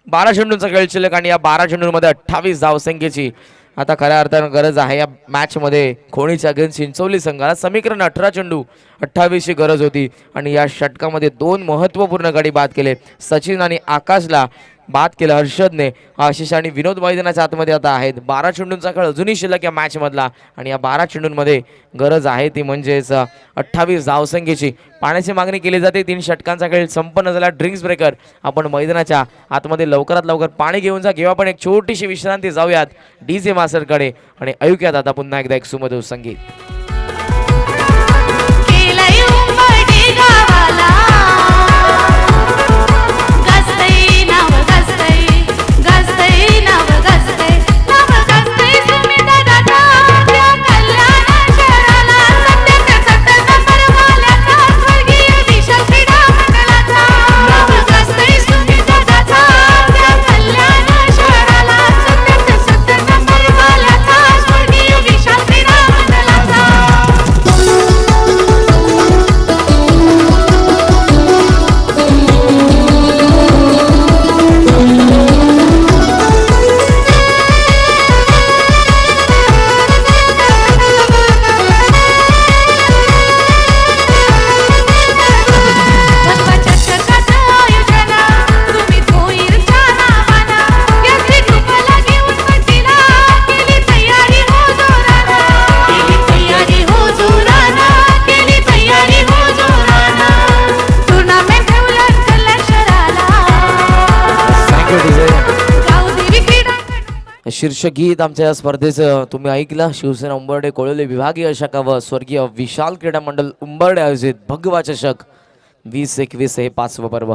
12 चेंडूंचा खेळ शिल्लक आणि या 12 चेंडूंमध्ये 28 धावसंख्येची आता खऱ्या अर्थानं गरज आहे या मॅच मध्ये. खोणीच्या अगेन्स्ट चिंचोली संघाला समीकरण 18 चेंडू 28 ची गरज होती आणि या षटकामध्ये 2 महत्वपूर्ण गडी बाद केले. सचिन आणि आकाशला बाद केलं हर्षदने. आशिष आणि विनोद मैदानाच्या आतमध्ये आता आहेत. 12 चेंडूंचा खेळ अजूनही शिल्लक या मॅच मधला आणि या 12 चेंडूंमध्ये गरज आहे ती म्हणजेच 28 धावसंख्येची. पाण्याची मागणी केली जाते. 3 षटकांचा खेळ संपन्न झाला. ड्रिंक्स ब्रेकर आपण मैदानाच्या आतमध्ये लवकरात लवकर पाणी घेऊन जा किंवा आपण एक छोटीशी विश्रांती जाऊयात डीजे मास्टरकडे आणि ऐकूयात आता पुन्हा एकदा एक सुमधुर संगीत. केलंय उंबरठे गावाला, गाजतंय नाव गाजतंय, गाजतंय नाव गाजतंय, नाव गाजतंय सुमिता दादा त्या कल्याण शहराला. 77 नंबर वाल्याचा स्वर्गीय विशाल क्रीडा मंडळाचा, नाव गाजतंय सुमिता दादा त्या कल्याण शहराला. 77 नंबर वाल्याचा स्वर्गीय विशाल क्रीडा मंडळाचा. भगवा चषकाचं आयोजन तुम्ही भोईरच्या नावानं यात्री ग्रुपला घेऊन पट्टीला केली तयारी हो जोरानं, केली तयारी हो जोरानं, केली तयारी हो जोरानं. टुर्नामेंट ठेवलं कल्याण शहराला, गावदेवी क्रीडा शीर्षगीत आमच्या या स्पर्धेचं तुम्ही ऐकलं. शिवसेना उंबरडे कोळवले विभागीय शाखा व स्वर्गीय विशाल क्रीडा मंडळ उंबरडे आयोजित भगवा चषक 2021 हे 5वं पर्व.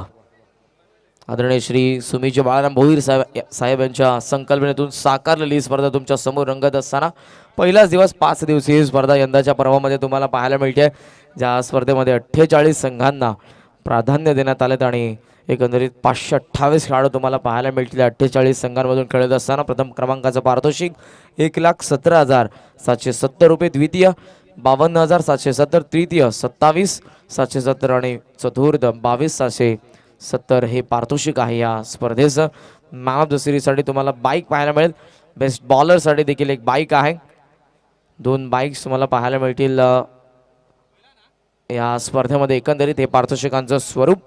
आदरणीय श्री सुमीजी बाळाराम भोईर साहेब यांच्या संकल्पनेतून साकारलेली ही स्पर्धा तुमच्या समोर रंगत असताना पहिलाच दिवस 5 दिवसीय ही स्पर्धा यंदाच्या पर्वामध्ये तुम्हाला पाहायला मिळते. ज्या स्पर्धेमध्ये 48 संघांना प्राधान्य देण्यात आलेत आणि एकंदरीत 528 खेळाडू तुम्हाला पाहायला मिळतील 48 संघांमधून खेळत असताना. प्रथम क्रमांकाचं पारितोषिक 1,17,770 रुपये, द्वितीय 52,770, तृतीय 27,770 आणि चतुर्थ 22,770 हे पारितोषिक आहे या स्पर्धेचं. मॅन ऑफ द सिरीजसाठी तुम्हाला बाईक पाहायला मिळेल. बेस्ट बॉलरसाठी देखील एक बाईक आहे. 2 बाईक्स तुम्हाला पाहायला मिळतील या स्पर्धेमध्ये. एकंदरीत हे पारितोषिकांचं स्वरूप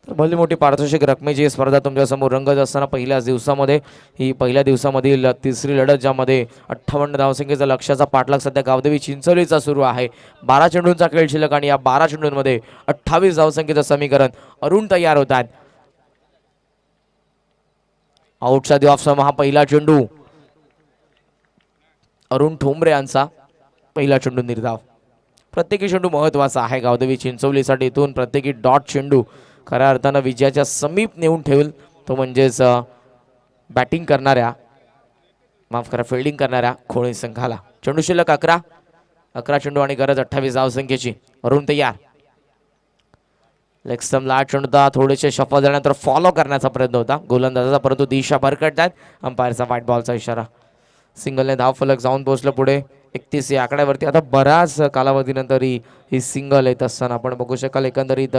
तर भली मोठी पारितोषिक रकमेची स्पर्धा तुमच्यासमोर रंगत असताना पहिल्याच दिवसामध्ये ही पहिल्या दिवसामधील तिसरी लढत ज्यामध्ये 58 धावसंख्येचा लक्ष्याचा पाठलाग सध्या गावदेवी चिंचोलीचा सुरू आहे. 12 चेंडूंचा खेळ शिल्लक आणि या 12 चेंडूंमध्ये 28 धावसंख्येचं समीकरण. अरुण तयार होत आहेत. आउटचा दिवस हा पहिला चेंडू अरुण ठोंबरे यांचा पहिला चेंडू निर्धाव. प्रत्येकी चेंडू महत्वाचा आहे गावदेवी चिंचोलीसाठी. इथून प्रत्येकी डॉट चेंडू खऱ्या अर्थानं विजयाच्या समीप नेऊन ठेवेल तो म्हणजेच बॅटिंग करणाऱ्या फिल्डिंग करणाऱ्या खोणी संघाला. चेंडू शिल्लक 11 चेंडू आणि गरज 28 धावसंख्येची. अरुण तयार. लेग स्टंपला चेंडूचा थोडेसे शफल झाल्यानंतर फॉलो करण्याचा प्रयत्न होता गोलंदाजाचा परंतु दिशा भरकटतात. अंपायरचा व्हाईट बॉलचा इशारा. सिंगलने धाव फलक जाऊन पोहोचलं पुढे 31 या आकड्यावरती. आता बराच कालावधीनंतर ही सिंगल येत असताना आपण बघू शकाल. एकंदरीत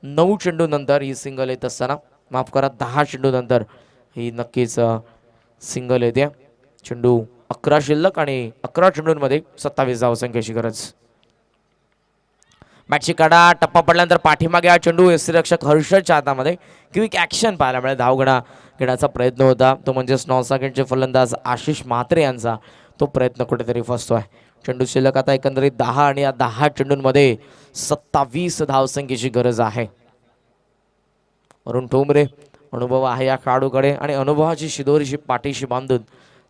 9 चेंडू नंतर ही सिंगल येत असताना 10 चेंडू नंतर ही नक्कीच सिंगल येते. चेंडू 11 शिल्लक आणि 11 चेंडूंमध्ये 27 धावसंख्येची गरज. बॅटची कडा टप्पा पडल्यानंतर पाठीमागे हा चेंडू यष्टीरक्षक हर्षदच्या हातामध्ये क्विक ॲक्शन पाहायला मिळेल. धावगणा घेण्याचा प्रयत्न होता तो म्हणजेच नॉनसाकेटचे फलंदाज आशिष म्हात्रे यांचा. तो प्रयत्न कुठेतरी फसतोय. चेंडू शिल्लक आता एकंदरीत 10 आणि या 10 चेंडूंमध्ये 27 धावसंख्येची गरज आहे. अरुण ठोंबरे अनुभव आहे या खेळाडूकडे आणि अनुभवाची शिदोरीशी पाठीशी बांधून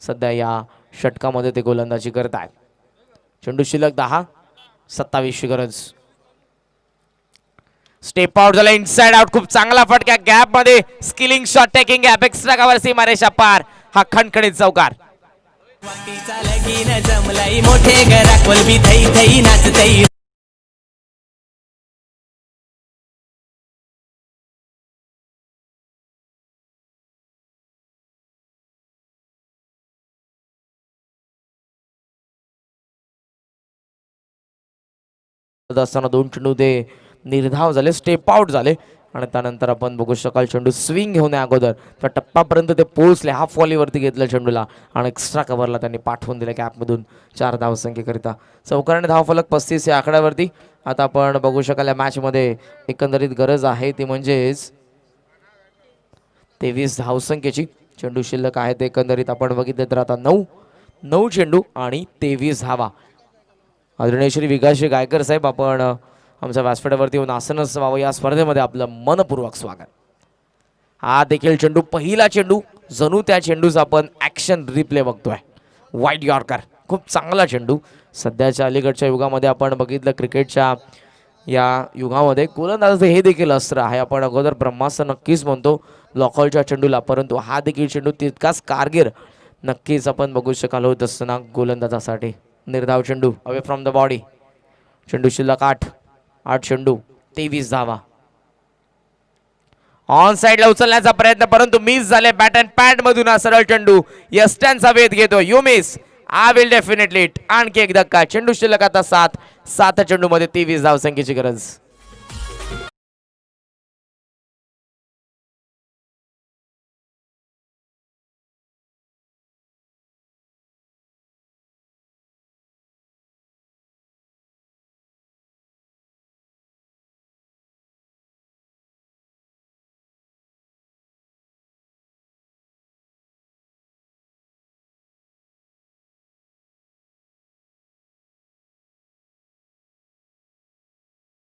सध्या या षटकामध्ये ते गोलंदाजी करत आहेत. चेंडू शिल्लक 10, 27ची गरज. स्टेप आउट झाला इनसाइड आउट. खूप चांगला फटका गॅप मध्ये skilling shot taking gap extra cover सीमारेषा पार. हा खणखणीत चौकार. वाटीचा लगीन जमलाई मोठे घरा कोलबी थई थई नाचतई. असताना 2 चेंडू ते निर्धाव झाले, स्टेप आउट झाले आणि त्यानंतर आपण बघू शकाल चेंडू स्विंग घेऊन अगोदर त्या टप्प्यापर्यंत ते पोहोचले. हाफ वॉलीवरती घेतलं चेंडूला आणि एक्स्ट्रा कव्हरला त्यांनी पाठवून दिलं गॅपमधून 4 धावसंख्येकरिता. चौकाराने धावफलक 35 या आकड्यावरती. आता आपण बघू शकाल या मॅचमध्ये एकंदरीत गरज आहे ती म्हणजेच 23 धावसंख्येची. चेंडू शिल्लक आहेत एकंदरीत आपण बघितलं तर आता 9 चेंडू आणि 23 धावा. आदरणीय श्री विकासजी गायकर साहेब, आपण आमच्या व्यासपीठावरती येऊन आसनच व्हावं या स्पर्धेमध्ये आपलं मनपूर्वक स्वागत. हा देखील चेंडू, पहिला चेंडू, जणू त्या चेंडूचा आपण ॲक्शन रिप्ले बघतोय. वाईट यॉर्कर, खूप चांगला चेंडू. सध्याच्या अलीकडच्या युगामध्ये आपण बघितलं क्रिकेटच्या या युगामध्ये गोलंदाजाचं हे देखील अस्त्र आहे. आपण अगोदर ब्रह्मास्त्र नक्कीच म्हणतो लॉकॉलच्या चेंडूला, परंतु हा देखील चेंडू तितकाच कारगर नक्कीच आपण बघू शकाल होत असताना गोलंदाजासाठी. निर्धाव चेंडू अवे फ्रॉम द बॉडी. चेंडू शिल्लक 8 चेंडू 23 धावा. ऑन साइडला उचलण्याचा प्रयत्न परंतु मिस झाले. बॅट अँड पॅड मधून हा सरळ चेंडू यस्टनचा वेध घेतो. You miss, I will definitely it. आणखी एक धक्का. चेंडू शिल्लक आता 7 चेंडू मध्ये 23 धावसंख्येची गरज.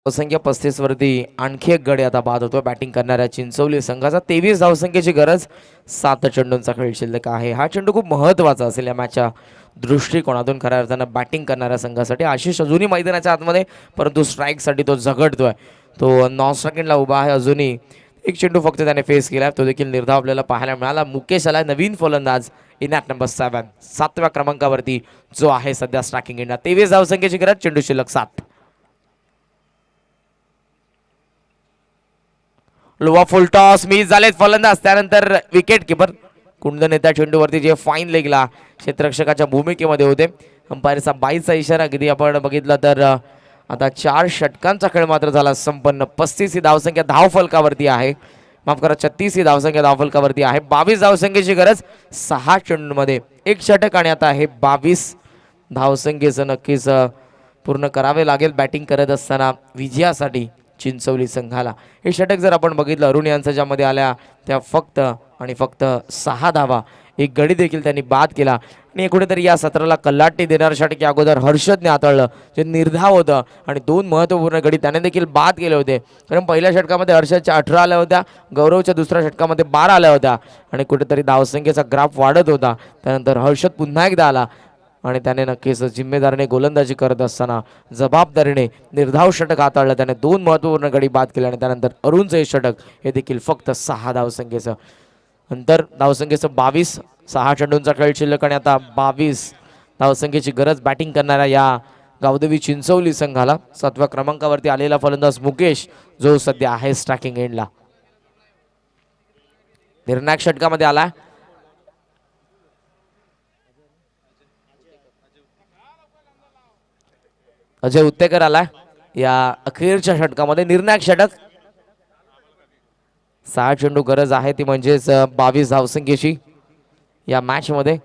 धावसंख्या 35 वरती आणखी एक गडी आता बाद होतो बॅटिंग करणाऱ्या चिंचवली संघाचा. 23 धावसंख्येची गरज. 7 चेंडूंचा खेळ शिल्लक आहे. हा चेंडू खूप महत्त्वाचा असेल या मॅचच्या दृष्टिकोनातून खऱ्या अर्थानं बॅटिंग करणाऱ्या संघासाठी. आशिष अजूनही मैदानाच्या आतमध्ये, परंतु स्ट्राईकसाठी तो झगडतोय. तो नॉन स्ट्राईकिंगला उभा आहे अजूनही. एक चेंडू फक्त त्याने फेस केला, तो देखील निर्धाव आपल्याला पाहायला मिळाला. मुकेश आला नवीन फलंदाज इन ॲट नंबर 7व्या क्रमांकावरती जो आहे सध्या स्ट्रायकिंग एंडला. 23 धावसंख्येची गरज. चेंडू शिल्लक 7. लोवा फुल टॉस मिस झालेत फलंदाज. त्यानंतर विकेट किपर कुंडन येत्या चेंडूवरती जे फाईन लेगला क्षेत्ररक्षकाच्या भूमिकेमध्ये होते. अंपायरचा 22चा इशारा किती आपण बघितला तर आता 4 षटकांचा खेळ मात्र झाला संपन्न. 35 ही धावसंख्या धावफलकावरती आहे. माफ करा, 36 ही धावसंख्या धावफलकावरती आहे. 22 धावसंख्येची गरज 6 चेंडूंमध्ये 1 षटक आणि आता हे 22 धावसंख्येचं नक्कीच पूर्ण करावे लागेल बॅटिंग करत असताना विजयासाठी चिंचवली संघाला. हे षटक जर आपण बघितलं अरुण यांचं ज्यामध्ये आल्या त्या फक्त आणि फक्त 6 धावा. एक गडी देखील त्यांनी बाद केला आणि कुठेतरी या सत्राला कल्लाटी देणारं षटक अगोदर हर्षदने हाताळलं जे निर्धाव होतं आणि 2 महत्त्वपूर्ण गडी त्याने देखील बाद केले होते. कारण पहिल्या षटकामध्ये हर्षदच्या 18 आल्या होत्या, गौरवच्या दुसऱ्या षटकामध्ये 12 आल्या होत्या आणि कुठेतरी धावसंख्येचा ग्राफ वाढत होता. त्यानंतर हर्षद पुन्हा एकदा आला आणि त्याने नक्कीच जिम्मेदारीने गोलंदाजी करत असताना जबाबदारीने निर्धाव षटक हाताळलं. त्याने 2 महत्त्वपूर्ण गडी बाद केले आणि त्यानंतर अरुणचं हे षटक हे देखील फक्त 6 धावसंख्येचं अंतर. धावसंख्येचं 22, 6 चेंडूंचा खेळ शिल्लक आणि आता 22 धावसंख्येची गरज बॅटिंग करणाऱ्या या गावदेवी चिंचवली संघाला. 7व्या क्रमांकावरती आलेला फलंदाज मुकेश जो सध्या आहे स्ट्रायकिंग एंडला. निर्णायक षटकामध्ये आला अजय उत्तेकर आला या अखेरच्या षटकामध्ये. निर्णायक षटक. 6 चेंडू गरज आहे ती म्हणजेच 22 धावसंख्येची या मॅच मध्ये.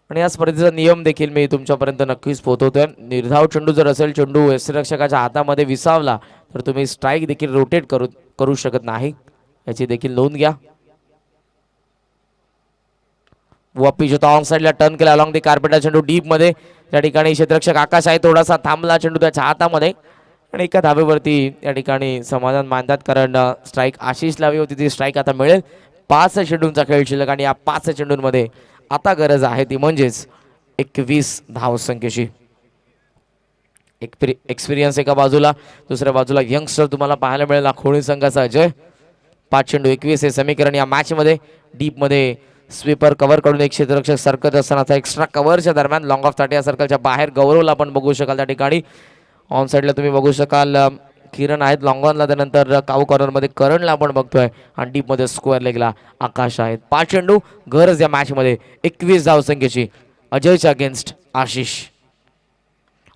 आणि या स्पर्धेचा नियम देखील मी तुमच्यापर्यंत नक्कीच पोहोचवतोय. निर्धाव चेंडू जर असेल, चेंडू यष्टिरक्षकाच्या हातामध्ये विसावला तर तुम्ही स्ट्राईक देखील रोटेट करू शकत नाही, याची देखील नोंद घ्या. वॉपी जो ऑन साईडला टर्न केला अलॉंग दी कार्पेटर, चेंडू डीप मध्ये. त्या ठिकाणी क्षेत्ररक्षक आकाश आहे, थोडासा थांबला चेंडू त्याच्या हातामध्ये आणि एका धावेवरती या ठिकाणी समाधान मानतात, कारण स्ट्राईक आशिष लावी होती ती स्ट्राईक आता मिळेल. 5 चेंडूंचा खेळ शिल्लक आणि या 5 चेंडूंमध्ये आता गरज आहे ती म्हणजेच 21 धावसंख्येची. एक्सपिरियन्स एका बाजूला, दुसऱ्या बाजूला यंगस्टर तुम्हाला पाहायला मिळेल खोळी संघाचा अजय. 5 चेंडू 21 हे समीकरण या मॅच मध्ये. डीप मध्ये स्वीपर कव्हर कडून एक क्षेत्ररक्षक सरकत असताना एक्स्ट्रा कव्हरच्या दरम्यान लॉंग ऑफ ताटिया सर्कलच्या बाहेर गौरवला आपण बघू शकाल. त्या ठिकाणी ऑन साईडला तुम्ही बघू शकाल किरण आहेत लॉंग ऑनला, त्यानंतर काऊ कॉर्नरमध्ये करणला आपण बघतोय आणि डीप मध्ये स्क्वेअर लेगला आकाश आहेत. 5 चेंडू गरज या मॅच मध्ये 21 धावसंख्येची अजयच्या अगेन्स्ट आशिष.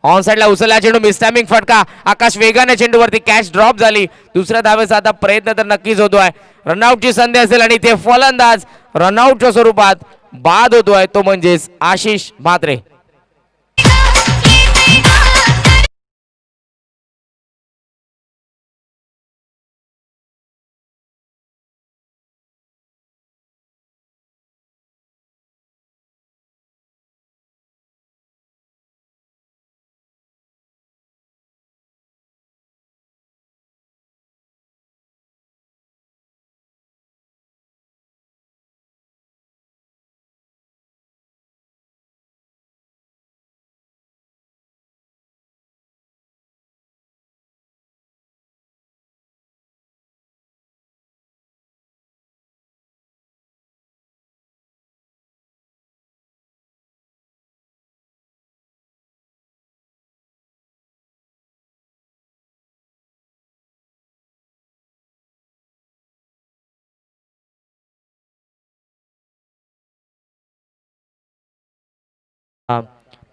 ऑन साईडला उचलला चेंडू, मिसटायमिंग फटका. आकाश वेगाने चेंडूवरती कॅच ड्रॉप झाली. दुसऱ्या धावेचा आता प्रयत्न तर नक्कीच होतोय. रनआउटची संधी असेल आणि ते फलंदाज रनआउटच्या स्वरूपात बाद होतोय, तो म्हणजेच आशिष म्हात्रे.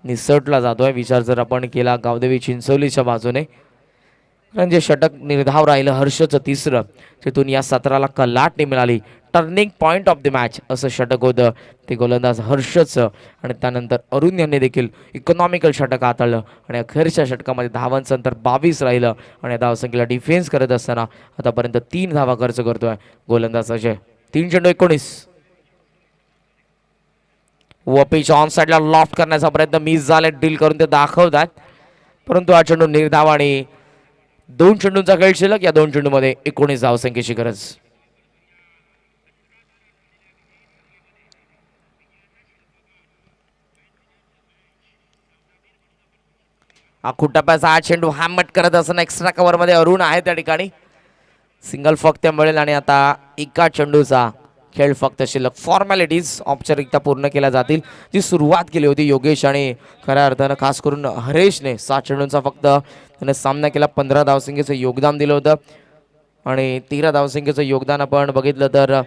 निसटला जातोय. विचार जर आपण केला गावदेवी चिंचोलीच्या बाजूने, कारण जे षटक निर्धाव राहिलं हर्षचं तिसरं, तिथून या सत्राला कलाटणी मिळाली. Turning point of the match असं षटक होतं ते गोलंदाज हर्षचं, आणि त्यानंतर अरुण यांनी देखील इकॉनॉमिकल षटक हाताळलं आणि अखेरच्या षटकामध्ये धावांचं अंतर 22 राहिलं आणि धावसंख्येला डिफेन्स करत असताना आतापर्यंत 3 धावा खर्च करतोय गोलंदाज अजय. 3 चेंडू 19. वॉपीच्या ऑन साईडला लॉफ्ट करण्याचा प्रयत्न मिस झाले, डील करून ते दाखवतात, परंतु हा चेंडू निर्धाव आणि 2 चेंडूंचा खेळ शिल्लक. या 2 चेंडूमध्ये 19 धावसंख्येची गरज. आखूट टप्प्याचा हा चेंडू हॅमट करत असताना एक्स्ट्रा कव्हर मध्ये अरुण आहे त्या ठिकाणी. सिंगल फक्त मिळेल आणि आता एका चेंडूचा खेळ फक्त शिल्लक. फॉर्मॅलिटीज औपचारिकता पूर्ण केल्या जातील. जी सुरुवात केली होती योगेश आणि खऱ्या अर्थानं खास करून हरेशने 7 चेंडूंचा फक्त त्याने सामना केला. 15 धावसंख्येचं योगदान दिलं होतं आणि 13 धावसंख्येचं योगदान आपण बघितलं तर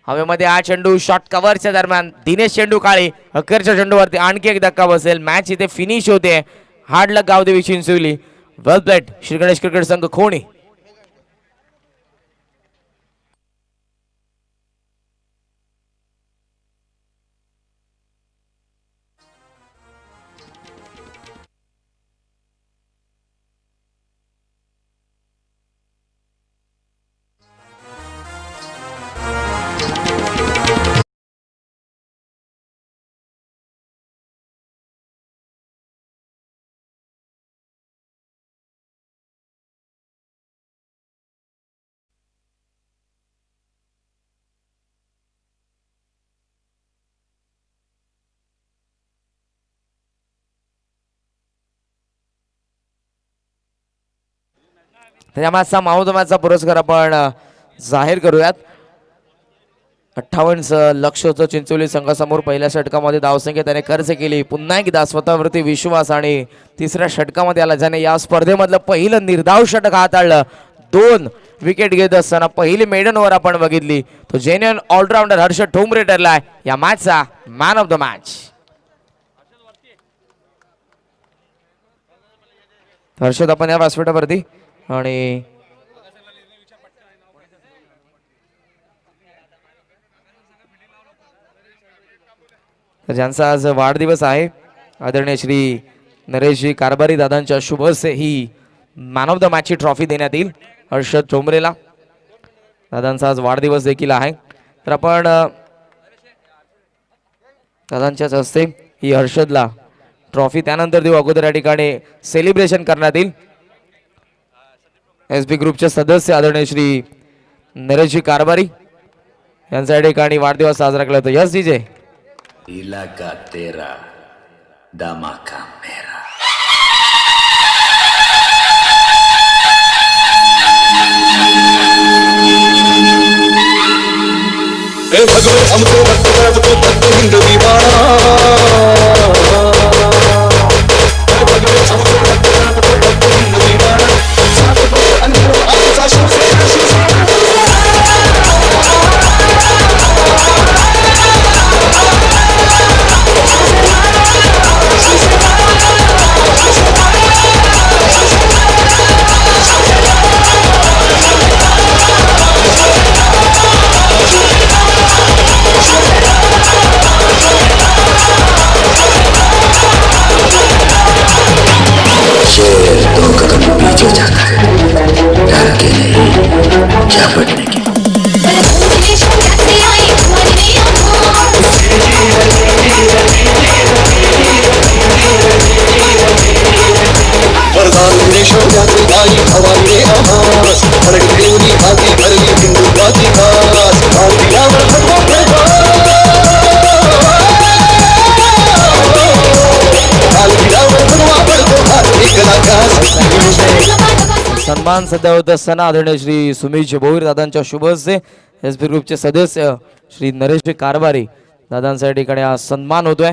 हवेमध्ये हा चेंडू शॉर्ट कव्हरच्या दरम्यान दिनेश चेंडू काळे अखेरच्या चेंडूवरती आणखी एक धक्का बसेल. मॅच इथे फिनिश होते. हार्ड लक गावदेवी चिंचोली. वेल प्लेड श्री गणेश क्रिकेट संघ खोणी. त्या मॅचचा माउथ मॅचचा पुरस्कार आपण जाहीर करूयात. 58 लक्ष होतं चिंचोली संघासमोर. पहिल्या षटकामध्ये धावसंख्या त्याने खर्च केली. पुन्हा एकदा स्वतःवरती विश्वास आणि तिसऱ्या षटकामध्ये आला ज्याने या स्पर्धेमधलं पहिलं निर्धाव षटक हाताळलं. 2 विकेट घेत असताना पहिली मेडन ओव्हर आपण बघितली. तो जेन्युइन ऑलराऊंडर हर्ष ठोंबरे ठरलाय या मॅचचा man of the match. Harshad आपण या व्यासपीठावरती आणि ज्यांचा आज वाढदिवस आहे आदरणीय श्री नरेशजी कारभारी दादांच्या शुभ हस्ते he man of the मॅचची trophy देण्यात येईल हर्षद ठोंबरेला. दादांचा आज वाढदिवस देखील आहे, तर आपण दादांच्याच हस्ते ही हर्षदला ट्रॉफी त्यानंतर देऊ. अगोदर या ठिकाणी सेलिब्रेशन करण्यात येईल. एस बी ग्रुपचे सदस्य आदरणीय श्री नरेशजी कारभारी यांच्या या ठिकाणी वाढदिवस साजरा केला जातो. Yes DJ. इलाका तेरा धमाका मेरा. भगवान हमको भक्त को भक्त हिंदू दीवाना भगवान हमको भक्त को भक्त हिंदू दीवाना साथ को अंदर आशा शुभ बढ़ने की वरदान देशों जाती गाई हवाई आवाज हरक देवनी भाती भरली हिंदू जाति खास भातिया सन्मान सध्या होत असताना आदरणीय श्री सुमित भोईर दादांच्या शुभ हस्ते एस बी ग्रुपचे सदस्य श्री नरेश कारभारी दादांच्या या ठिकाणी आज सन्मान होतोय.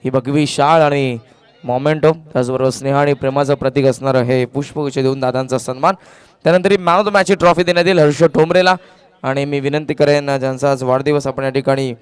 ही भगवी शाळ आणि मोमेंटो त्याचबरोबर स्नेह आणि प्रेमाचं प्रतीक असणारं हे पुष्पगुच्छ देऊन दादांचा सन्मान. त्यानंतर he man of the मॅचची trophy देण्यात येईल हर्षद ठोंबरेला. आणि मी विनंती करेन ज्यांचा आज वाढदिवस आपण या ठिकाणी